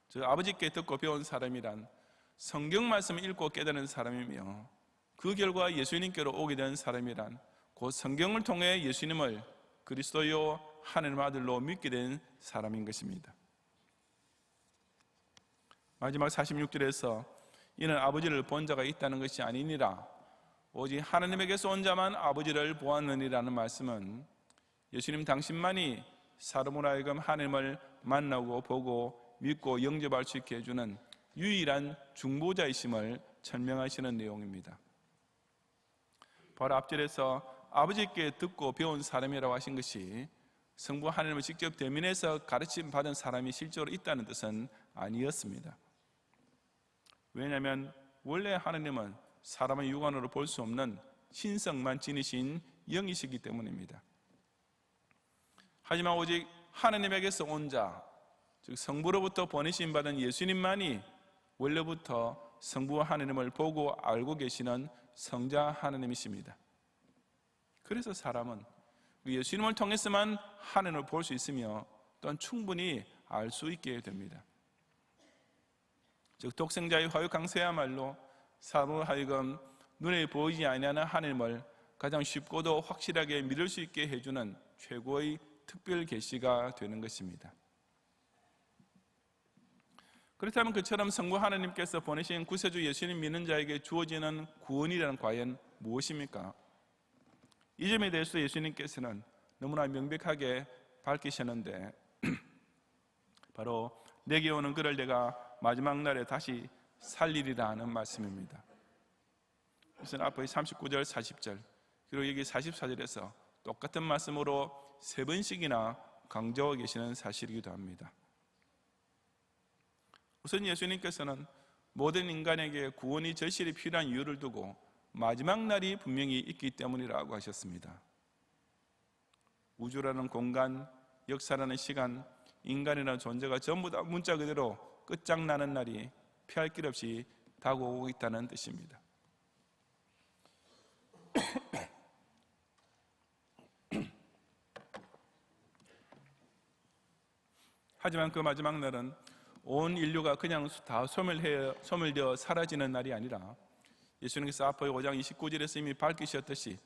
즉 아버지께 듣고 배운 사람이란 성경 말씀을 읽고 깨달은 사람이며 그 결과 예수님께로 오게 된 사람이란 곧 성경을 통해 예수님을 그리스도요 하나님의 아들로 믿게 된 사람인 것입니다. 마지막 46절에서 이는 아버지를 본 자가 있다는 것이 아니니라 오직 하나님에게서 온 자만 아버지를 보았느니라는 말씀은 예수님 당신만이 사람으로 하여금 하나님을 만나고 보고 믿고 영접할 수 있게 해주는 유일한 중보자이심을 설명하시는 내용입니다. 바로 앞절에서 아버지께 듣고 배운 사람이라고 하신 것이 성부 하나님을 직접 대면해서 가르침 받은 사람이 실제로 있다는 뜻은 아니었습니다. 왜냐하면 원래 하나님은 사람의 육안으로 볼 수 없는 신성만 지니신 영이시기 때문입니다. 하지만 오직 하나님에게서 온 자, 즉 성부로부터 보내심 받은 예수님만이 원래부터 성부와 하나님을 보고 알고 계시는 성자 하나님이십니다. 그래서 사람은 예수님을 통해서만 하나님을 볼 수 있으며 또한 충분히 알 수 있게 됩니다. 즉 독생자의 화요강세야말로 사람으로 하여금 눈에 보이지 아니하는 하나님을 가장 쉽고도 확실하게 믿을 수 있게 해주는 최고의 특별 계시가 되는 것입니다. 그렇다면 그처럼 성부 하나님께서 보내신 구세주 예수님 믿는 자에게 주어지는 구원이란 과연 무엇입니까? 이 점에 대해서 예수님께서는 너무나 명백하게 밝히셨는데 바로 내게 오는 그를 내가 마지막 날에 다시 살리리라 하는 말씀입니다. 그래서 앞의 39절, 40절 그리고 여기 44절에서 똑같은 말씀으로 3번씩이나 강조하고 계시는 사실이기도 합니다. 우선 예수님께서는 모든 인간에게 구원이 절실히 필요한 이유를 두고 마지막 날이 분명히 있기 때문이라고 하셨습니다. 우주라는 공간, 역사라는 시간, 인간이라는 존재가 전부 다 문자 그대로 끝장나는 날이 피할 길 없이 다가오고 있다는 뜻입니다. 하지만 그 마지막 날은 온 인류가 그냥 다 소멸되어 사라지는 날이 아니라 예수님께서 앞의 5장 29절에서 이미 밝히셨듯이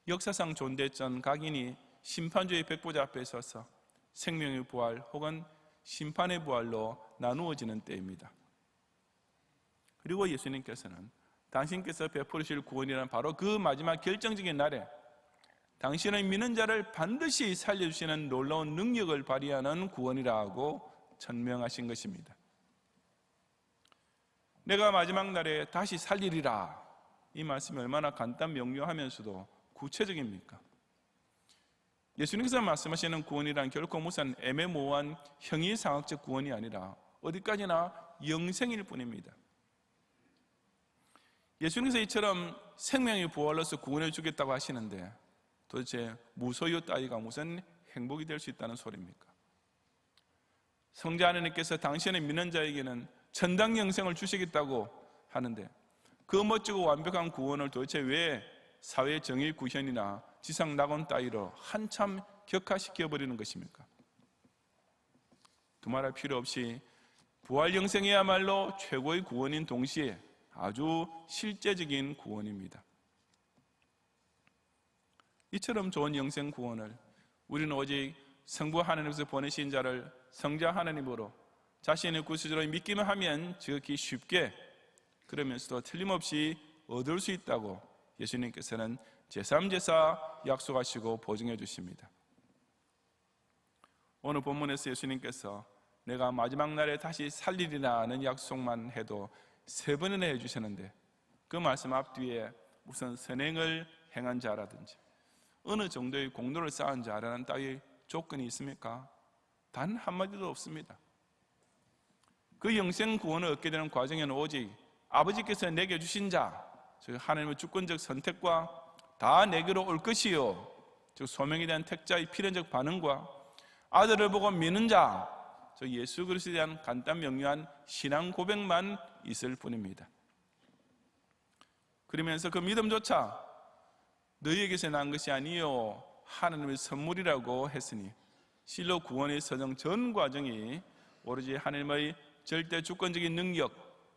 역사상 존재했던 각인이 심판주의 백보자 앞에 서서 생명의 부활 혹은 심판의 부활로 나누어지는 때입니다. 그리고 예수님께서는 당신께서 베푸실 구원이란 바로 그 마지막 결정적인 날에 당신의 믿는 자를 반드시 살려주시는 놀라운 능력을 발휘하는 구원이라고 천명하신 것입니다. 내가 마지막 날에 다시 살리리라, 이 말씀이 얼마나 간단 명료하면서도 구체적입니까? 예수님께서 말씀하시는 구원이란 결코 무슨 애매모호한 형이상학적 구원이 아니라 어디까지나 영생일 뿐입니다. 예수님께서 이처럼 생명의 부활로서 구원해 주겠다고 하시는데 도대체 무소유 따위가 무슨 행복이 될 수 있다는 소리입니까? 성자 하나님께서 당신의 믿는 자에게는 천당 영생을 주시겠다고 하는데 그 멋지고 완벽한 구원을 도대체 왜 사회 정의 구현이나 지상 낙원 따위로 한참 격화시켜버리는 것입니까? 두말할 필요 없이 부활 영생이야말로 최고의 구원인 동시에 아주 실제적인 구원입니다. 이처럼 좋은 영생 구원을 우리는 오직 성부 하나님께서 보내신 자를 성자 하나님으로 자신의 구세주로 믿기만 하면 지극히 쉽게, 그러면서도 틀림없이 얻을 수 있다고 예수님께서는 제3제사 약속하시고 보증해 주십니다. 오늘 본문에서 예수님께서 내가 마지막 날에 다시 살리리라는 약속만 해도 3번이나 해주셨는데, 그 말씀 앞뒤에 무슨 선행을 행한 자라든지 어느 정도의 공로를 쌓은 자라는 따위 조건이 있습니까? 단 한마디도 없습니다. 그 영생 구원을 얻게 되는 과정에는 오직 아버지께서 내게 주신 자, 즉 하나님의 주권적 선택과 다 내게로 올 것이요, 즉 소명에 대한 택자의 필연적 반응과 아들을 보고 믿는 자, 즉 예수 그리스도에 대한 간단 명료한 신앙 고백만 있을 뿐입니다. 그러면서 그 믿음조차 너희에게서 난 것이 아니요 하나님의 선물이라고 했으니, 실로 구원의 서정 전 과정이 오로지 하나님의 절대 주권적인 능력,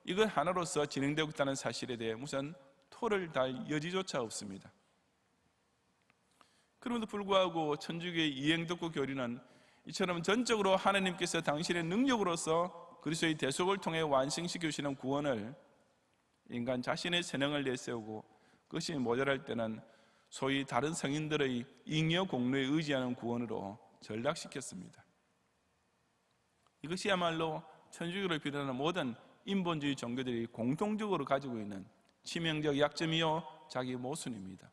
이것 하나로서 진행되고 있다는 사실에 대해 무슨 토를 달 여지조차 없습니다. 그럼에도 불구하고 천주교의 이행덕구 교리는 이처럼 전적으로 하나님께서 당신의 능력으로서 그리스도의 대속을 통해 완성시켜 주시는 구원을 인간 자신의 선행을 내세우고 그것이 모자랄 때는 소위 다른 성인들의 잉여 공로에 의지하는 구원으로 전락시켰습니다. 이것이야말로 천주교를 비롯하는 모든 인본주의 종교들이 공통적으로 가지고 있는 치명적 약점이요 자기 모순입니다.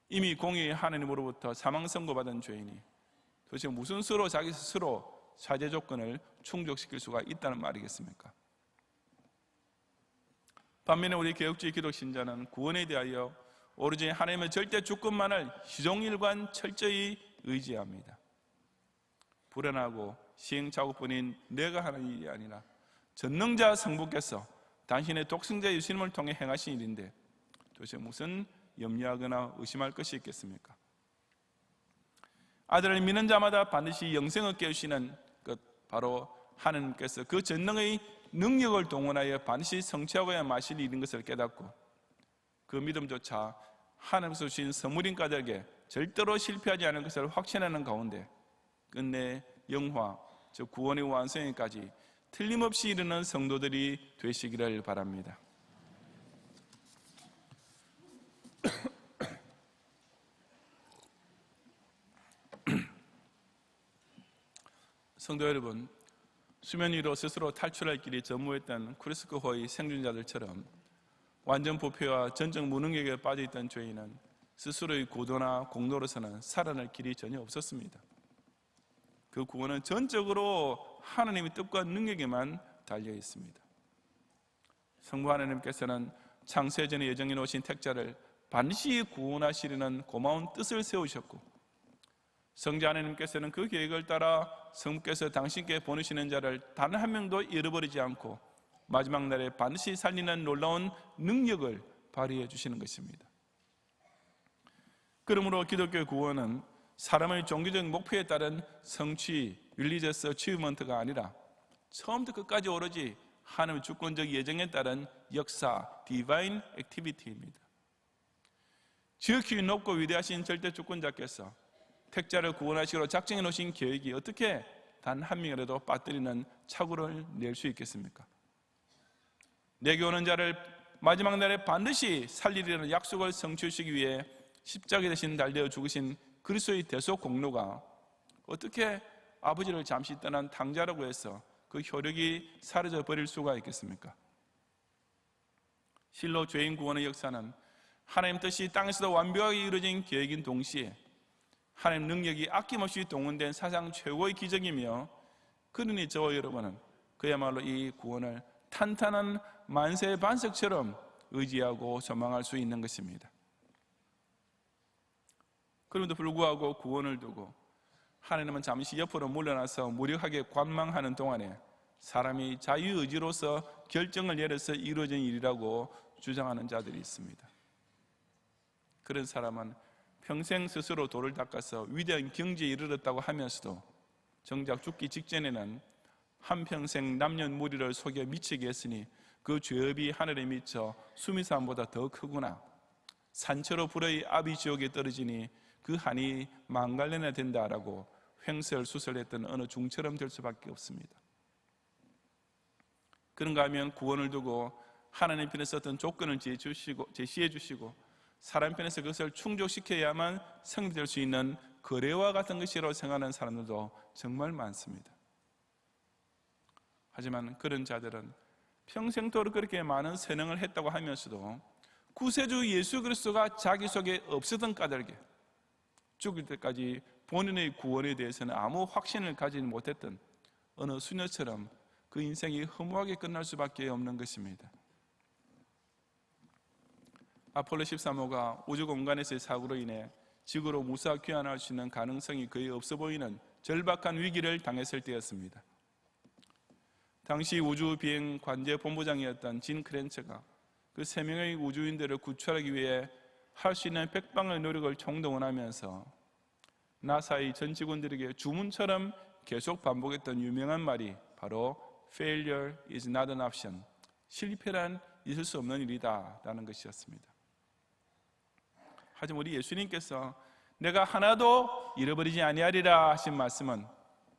이미 공의의 하나님으로부터 사망 선고받은 죄인이 도대체 무슨 수로 자기 스스로 사죄 조건을 충족시킬 수가 있다는 말이겠습니까? 반면에 우리 개혁주의 기독 신자는 구원에 대하여 오로지 하나님의 절대 주권만을 시종일관 철저히 의지합니다. 불안하고 시행착오뿐인 내가 하는 일이 아니라 전능자 성부께서 당신의 독생자 예수님을 통해 행하신 일인데 도대체 무슨 염려하거나 의심할 것이 있겠습니까? 아들을 믿는 자마다 반드시 영생을 얻게 해주시는 것, 바로 하나님께서 그 전능의 능력을 동원하여 반드시 성취하고야 마실 일인 것을 깨닫고 그 믿음조차 하나님께서 주신 선물인 까닭에 절대로 실패하지 않을 것을 확신하는 가운데 끝내 영화, 즉 구원의 완성에까지 틀림없이 이르는 성도들이 되시기를 바랍니다. 성도 여러분, 수면 위로 스스로 탈출할 길이 전무했던 크리스크호의 생존자들처럼 완전 부패와 전적 무능력에 빠져있던 죄인은 스스로의 고도나 공로로서는 살아날 길이 전혀 없었습니다. 그 구원은 전적으로 하나님의 뜻과 능력에만 달려 있습니다. 성부 하나님께서는 창세전에 예정해 놓으신 택자를 반드시 구원하시려는 고마운 뜻을 세우셨고, 성자 하나님께서는 그 계획을 따라 성부께서 당신께 보내시는 자를 단 한 명도 잃어버리지 않고 마지막 날에 반드시 살리는 놀라운 능력을 발휘해 주시는 것입니다. 그러므로 기독교의 구원은 사람의 종교적 목표에 따른 성취, 릴리저스 어치브먼트가 아니라 처음부터 끝까지 오로지 하나님의 주권적 예정에 따른 역사, 디바인 액티비티입니다. 지극히 높고 위대하신 절대 주권자께서 택자를 구원하시기로 작정해 놓으신 계획이 어떻게 단 한 명이라도 빠뜨리는 착오를 낼 수 있겠습니까? 내게 오는 자를 마지막 날에 반드시 살리리라는 약속을 성취하시기 위해 십자가에 대신 달려 죽으신 그리스도의 대속 공로가 어떻게 아버지를 잠시 떠난 탕자라고 해서 그 효력이 사라져 버릴 수가 있겠습니까? 실로 죄인 구원의 역사는 하나님 뜻이 땅에서도 완벽하게 이루어진 계획인 동시에 하나님 능력이 아낌없이 동원된 사상 최고의 기적이며, 그러니 저와 여러분은 그야말로 이 구원을 탄탄한 만세 반석처럼 의지하고 소망할 수 있는 것입니다. 그럼에도 불구하고 구원을 두고 하나님은 잠시 옆으로 물러나서 무력하게 관망하는 동안에 사람이 자유의지로서 결정을 내려서 이루어진 일이라고 주장하는 자들이 있습니다. 그런 사람은 평생 스스로 돌을 닦아서 위대한 경지에 이르렀다고 하면서도 정작 죽기 직전에는 한평생 남녀무리를 속여 미치게 했으니 그 죄업이 하늘에 미쳐 수미산보다 더 크구나. 산채로 불의 압이 지옥에 떨어지니 그 한이 망갈래나 된다라고 횡설수설했던 어느 중처럼 될 수밖에 없습니다. 그런가 하면 구원을 두고 하나님 편에서 어떤 조건을 제시해 주시고 사람 편에서 그것을 충족시켜야만 성립될 수 있는 거래와 같은 것이라고 생각하는 사람들도 정말 많습니다. 하지만 그런 자들은 평생도록 그렇게 많은 선행을 했다고 하면서도 구세주 예수 그리스도가 자기 속에 없었던 까닭에 죽을 때까지 본인의 구원에 대해서는 아무 확신을 가지지 못했던 어느 수녀처럼 그 인생이 허무하게 끝날 수밖에 없는 것입니다. 아폴로 13호가 우주 공간에서의 사고로 인해 지구로 무사 귀환할 수 있는 가능성이 거의 없어 보이는 절박한 위기를 당했을 때였습니다. 당시 우주 비행 관제 본부장이었던 진 크렌처가 그 3명의 우주인들을 구출하기 위해 할 수 있는 백방의 노력을 총동원하면서 나사의 전 직원들에게 주문처럼 계속 반복했던 유명한 말이 바로 Failure is not an option. 실패란 있을 수 없는 일이다 라는 것이었습니다. 하지만 우리 예수님께서 내가 하나도 잃어버리지 아니하리라 하신 말씀은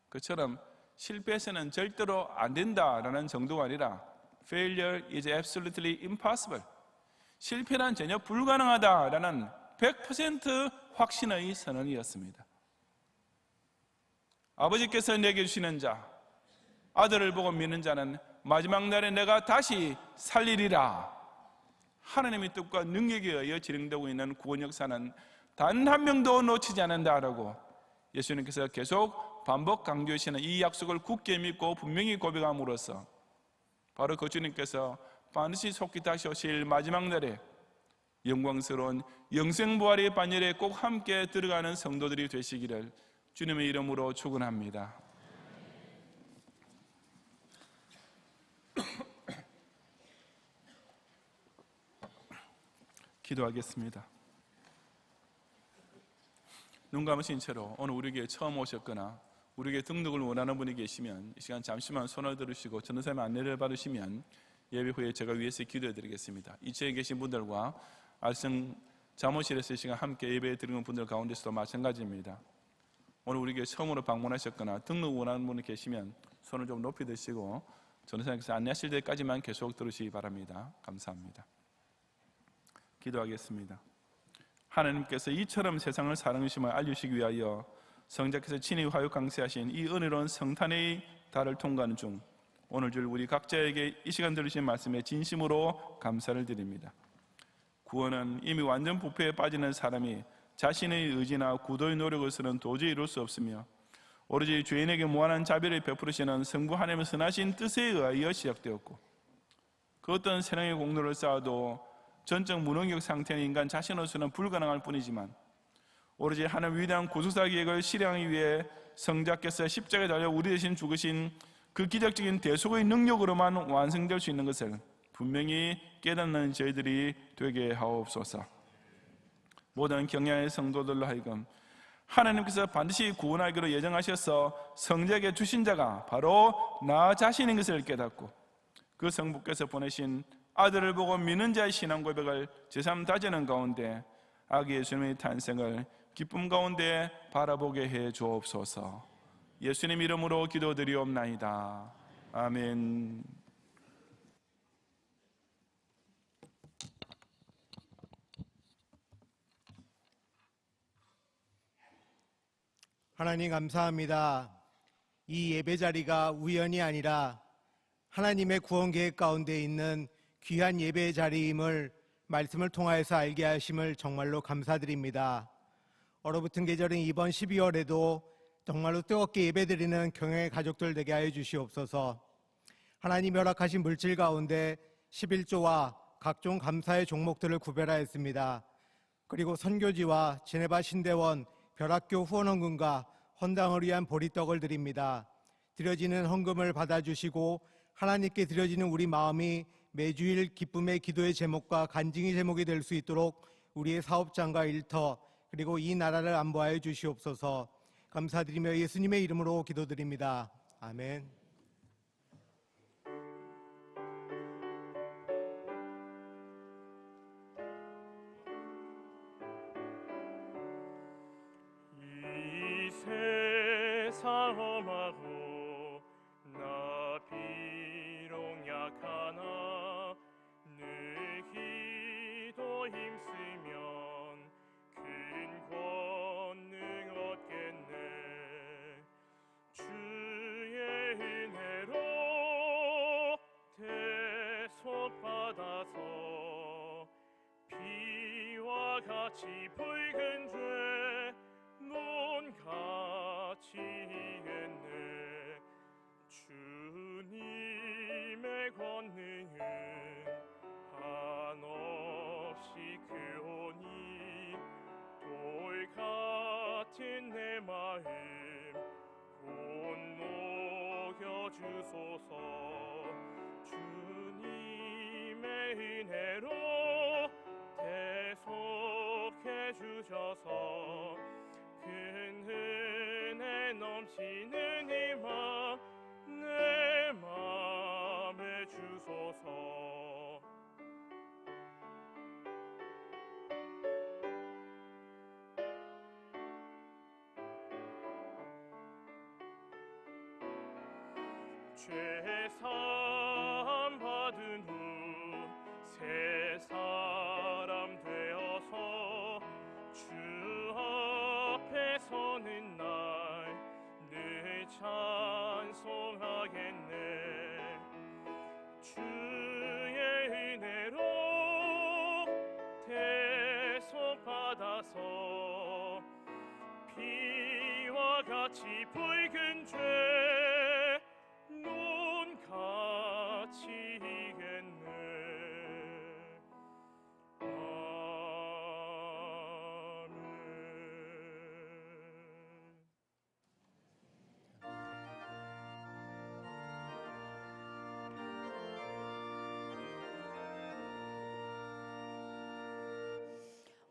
그처럼 실패해서는 절대로 안 된다라는 정도가 아니라 Failure is absolutely impossible. 실패란 전혀 불가능하다라는 100% 확신의 선언이었습니다. 아버지께서 내게 주시는 자, 아들을 보고 믿는 자는 마지막 날에 내가 다시 살리리라. 하나님의 뜻과 능력에 의해 진행되고 있는 구원 역사는 단 한 명도 놓치지 않는다라고 예수님께서 계속 반복 강조하시는 이 약속을 굳게 믿고 분명히 고백함으로써 바로 그 주님께서 반드시 속히 다시 오실 마지막 날에 영광스러운 영생부활의 반열에 꼭 함께 들어가는 성도들이 되시기를 주님의 이름으로 축원합니다. 기도하겠습니다. 눈 감으신 채로 오늘 우리에게 처음 오셨거나 우리에게 등록을 원하는 분이 계시면 이 시간 잠시만 손을 들으시고 전도사님 안내를 받으시면 예배 후에 제가 위해서 기도해 드리겠습니다. 이쪽에 계신 분들과 알성 잠옷실에서 이 시간 함께 예배 드리는 분들 가운데서도 마찬가지입니다. 오늘 우리에게 처음으로 방문하셨거나 등록 원하는 분이 계시면 손을 좀 높이 드시고 전도사님께서 안내하실 때까지만 계속 들으시기 바랍니다. 감사합니다. 기도하겠습니다. 하나님께서 이처럼 세상을 사랑하심을 알려주시기 위하여 성자께서 친히 화요 강세하신 이 은혜로운 성탄의 달을 통과하는 중 오늘 줄 우리 각자에게 이 시간 들으신 말씀에 진심으로 감사를 드립니다. 구원은 이미 완전 부패에 빠지는 사람이 자신의 의지나 구도의 노력으로서는 도저히 이룰 수 없으며 오로지 죄인에게 무한한 자비를 베푸시는 성부 하나님의 선하신 뜻에 의하여 시작되었고 그 어떤 세상의 공로를 쌓아도 전적 무능력 상태의 인간 자신으로서는 불가능할 뿐이지만 오로지 하나님 위대한 구속사 계획을 실행하기 위해 성자께서 십자가에 달려 우리 대신 죽으신 그 기적적인 대속의 능력으로만 완성될 수 있는 것을 분명히 깨닫는 저희들이 되게 하옵소서. 모든 경향의 성도들로 하여금 하나님께서 반드시 구원하기로 예정하셔서 성자에게 주신 자가 바로 나 자신인 것을 깨닫고 그 성부께서 보내신 아들을 보고 믿는 자의 신앙 고백을 제삼 다지는 가운데 아기 예수님의 탄생을 기쁨 가운데 바라보게 해 주옵소서. 예수님 이름으로 기도드리옵나이다. 아멘. 하나님 감사합니다. 이 예배 자리가 우연이 아니라 하나님의 구원 계획 가운데 있는 귀한 예배 자리임을 말씀을 통하여서 알게 하심을 정말로 감사드립니다. 얼어붙은 계절인 이번 12월에도 정말로 뜨겁게 예배드리는 경영의 가족들 되게 하여 주시옵소서. 하나님이 허락하신 물질 가운데 11조와 각종 감사의 종목들을 구별하였습니다. 그리고 선교지와 제네바 신대원 별학교 후원원금과 헌당을 위한 보리떡을 드립니다. 드려지는 헌금을 받아주시고 하나님께 드려지는 우리 마음이 매주일 기쁨의 기도의 제목과 간증의 제목이 될 수 있도록 우리의 사업장과 일터 그리고 이 나라를 안보하여 주시옵소서. 감사드리며 예수님의 이름으로 기도드립니다. 아멘. 이 세상 험하고 나 비록 약하나 늘 기도 힘쓰면 큰 권능 얻겠네. 주의 은혜로 대속받아서 피와 같이 붉은 죄 눈 같이 이겼네. 주님의 권능은 한없이 크오니 돌 같은 내 마음 곧 녹여주소서. 주님의 은혜로 대속해 주셔서 큰 은혜 넘치는 희망 내 맘에 주소서. 죄사함 받은 후 새 사람 되어서 주 앞에 서는 날 늘 찬송하겠네. 주의 은혜로 대속받아서 피와 같이 붉은 죄 눈 같이 이겠네.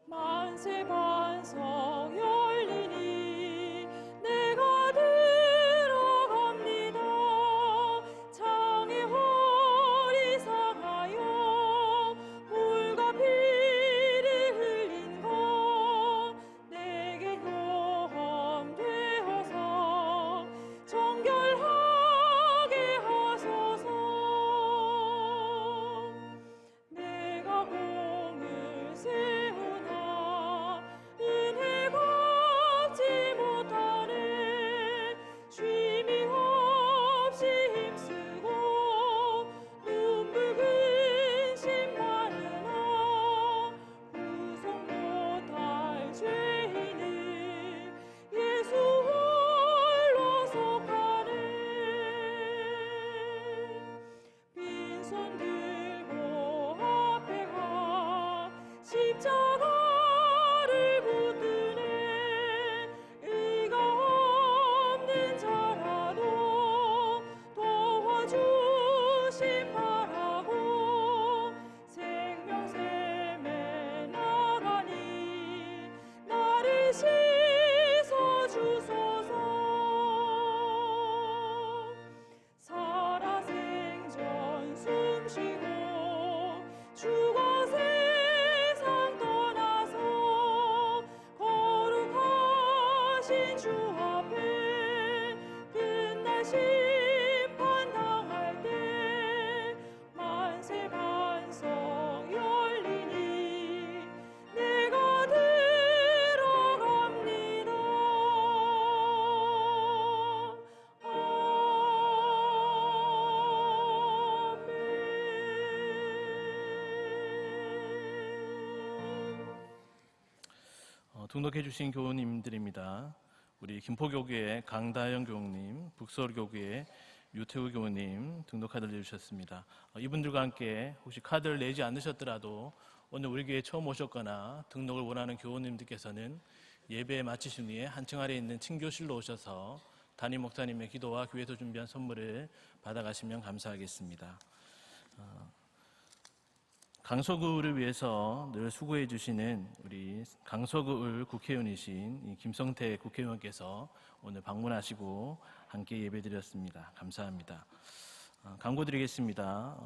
만세 반석 열리니 내가 들어갑니다. 창의 허리 상하여 물과 피를 흘린 것 내게 경험되어서 정결하게 하소서. 내가 공을 세우나 은혜 갚지 못하네. 쉼이 없이 힘쓰고 눈물 근심 많으나 구속 못할 죄인을 예수 홀로 속하네. 빈손 들고 앞에 가 십자가를 붙드네. 의가 없는 자라도 도와주심 바라고 생명샘에 나가니 나를 씻어주소서. 살아생전 숨쉬고 죽어 세상 떠나서 거룩하신 주 앞에 끝날 심판 당할 때 만세 반석 열리니 내가 들어갑니다. 등록해 주신 교우님들입니다. 우리 김포교구의 강다영 교우님, 북서울교구의 유태우 교우님 등록 카드를 내주셨습니다. 이분들과 함께 혹시 카드를 내지 않으셨더라도 오늘 우리 교회에 처음 오셨거나 등록을 원하는 교우님들께서는 예배 마치신 후에 한층 아래에 있는 친교실로 오셔서 담임 목사님의 기도와 교회에서 준비한 선물을 받아가시면 감사하겠습니다. 강서구를 위해서 늘 수고해 주시는 우리 강서구을 국회의원이신 이 김성태 국회의원께서 오늘 방문하시고 함께 예배드렸습니다. 감사합니다. 광고 드리겠습니다.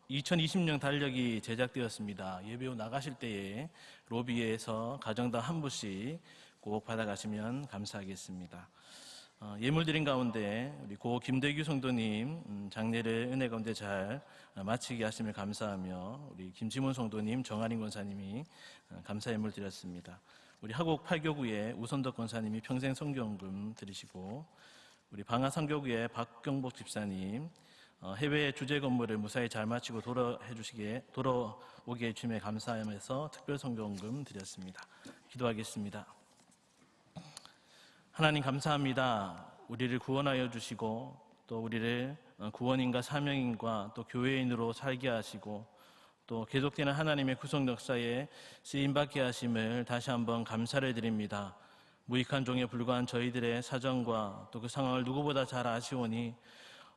2020년 달력이 제작되었습니다. 예배 후 나가실 때에 로비에서 가정당 한 부씩 꼭 받아가시면 감사하겠습니다. 예물 드린 가운데 우리 고 김대규 성도님 장례를 은혜 가운데 잘 마치게 하심을 감사하며 우리 김지문 성도님, 정한인 권사님이 감사 예물 드렸습니다. 우리 하곡 8교구의 우선덕 권사님이 평생 성경금 드리시고 우리 방화 3교구의 박경복 집사님 해외 주재 건물을 무사히 잘 마치고 돌아오게 해주심에 감사하면서 특별 성경금 드렸습니다. 기도하겠습니다. 하나님 감사합니다. 우리를 구원하여 주시고 또 우리를 구원인과 사명인과 또 교회인으로 살게 하시고 또 계속되는 하나님의 구속 역사에 쓰임받게 하심을 다시 한번 감사를 드립니다. 무익한 종에 불과한 저희들의 사정과 또 그 상황을 누구보다 잘 아시오니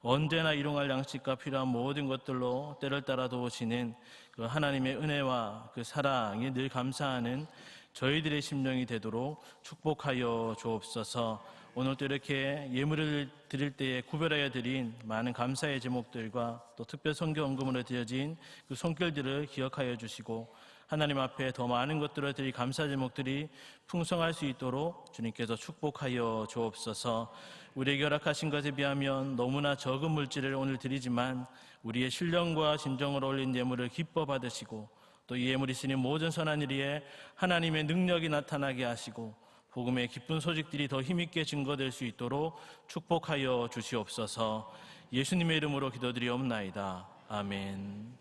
언제나 일용할 양식과 필요한 모든 것들로 때를 따라 도우시는 그 하나님의 은혜와 그 사랑에 늘 감사하는 저희들의 심령이 되도록 축복하여 주옵소서. 오늘도 이렇게 예물을 드릴 때에 구별하여 드린 많은 감사의 제목들과 또 특별 성경언금으로 드려진 그 손길들을 기억하여 주시고 하나님 앞에 더 많은 것들을 드릴 감사 제목들이 풍성할 수 있도록 주님께서 축복하여 주옵소서. 우리에게 허락하신 것에 비하면 너무나 적은 물질을 오늘 드리지만 우리의 신령과 진정으로 올린 예물을 기뻐 받으시고 또 이 예물이 쓰는 모든 선한 일에 하나님의 능력이 나타나게 하시고 복음의 기쁜 소식들이 더 힘있게 증거될 수 있도록 축복하여 주시옵소서. 예수님의 이름으로 기도드리옵나이다. 아멘.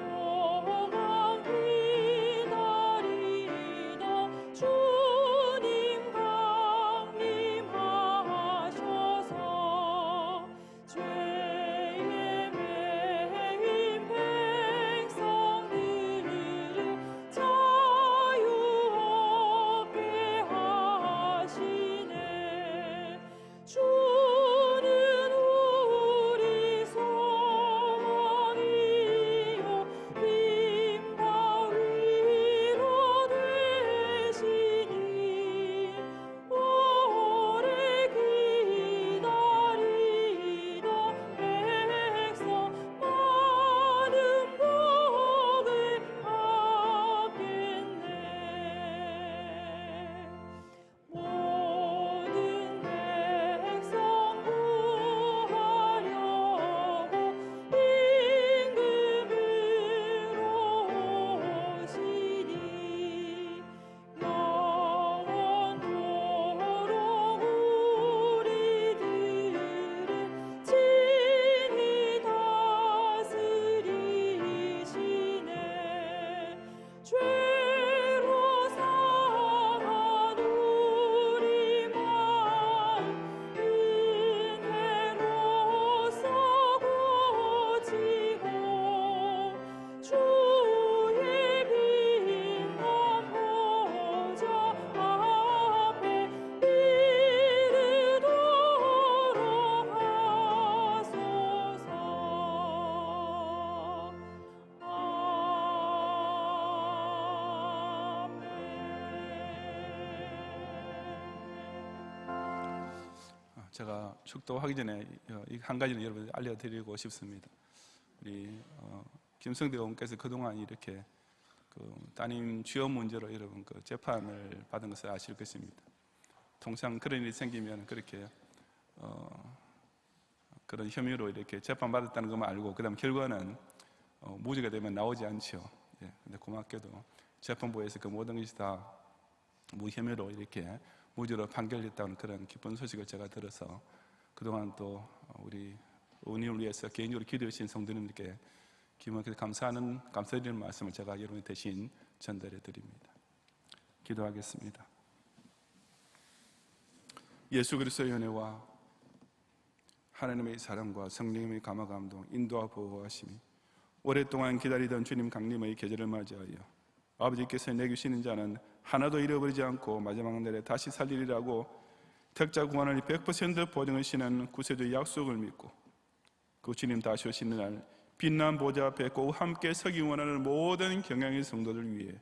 오랫동안 기다리던 주님 강림하셔서 죄에 매인 백성들을 자유 얻게 하시네. 주는 우리 소망이요 빈 바위로 되시니 오래 기다리던 백성 많은 복을 받겠네. 모든 백성 구하려고 임금으로 오시니 영원토록 우리들을 친히 다스리시네. 죄로 상한 우리 마음 은혜로써 고치고 주의 빛난 보좌 앞에 이르도록 하소서. 제가 축도하기 전에 한 가지를 여러분들 알려드리고 싶습니다. 우리 김성대 의원께서 그동안 이렇게 그 따님 취업 문제로 여러분 그 재판을 받은 것을 아실 것입니다. 통상 그런 일이 생기면 그렇게 그런 혐의로 이렇게 재판 받았다는 것만 알고 그다음 결과는 무죄가 되면 나오지 않죠. 예, 근데 고맙게도 재판부에서 그 모든 것이 다 무혐의로 이렇게 무죄로 판결됐다는 그런 기쁜 소식을 제가 들어서 그동안 또 우리 의원님을 위해서 개인적으로 기도해 주신 성도님들께 기분하게 감사드리는 말씀을 제가 여러분 대신 전달해 드립니다. 기도하겠습니다. 예수 그리스도의 은혜와 하나님의 사랑과 성령님의 감화 감동, 인도와 보호하심이 오랫동안 기다리던 주님 강림의 계절을 맞이하여 아버지께서 내주시는 자는 하나도 잃어버리지 않고 마지막 날에 다시 살리리라고 택자 구원을 100% 보증하시는 구세주의 약속을 믿고 그 주님 다시 오시는 날 빛난 보좌 앞에 꼭 함께 서기 원하는 모든 경향의 성도들 위해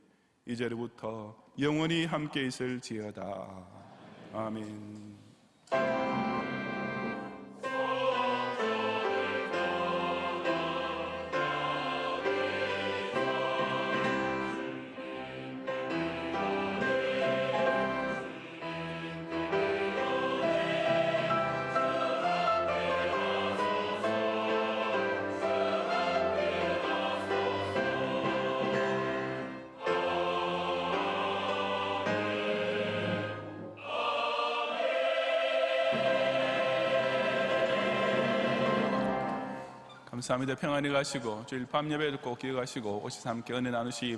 이제부터 영원히 함께 있을지어다. 아멘. 감사합니다. 평안히 가시고 주일 밤 예배를 꼭 기억하시고 오셔서 함께 은혜 나누시기 바랍니다.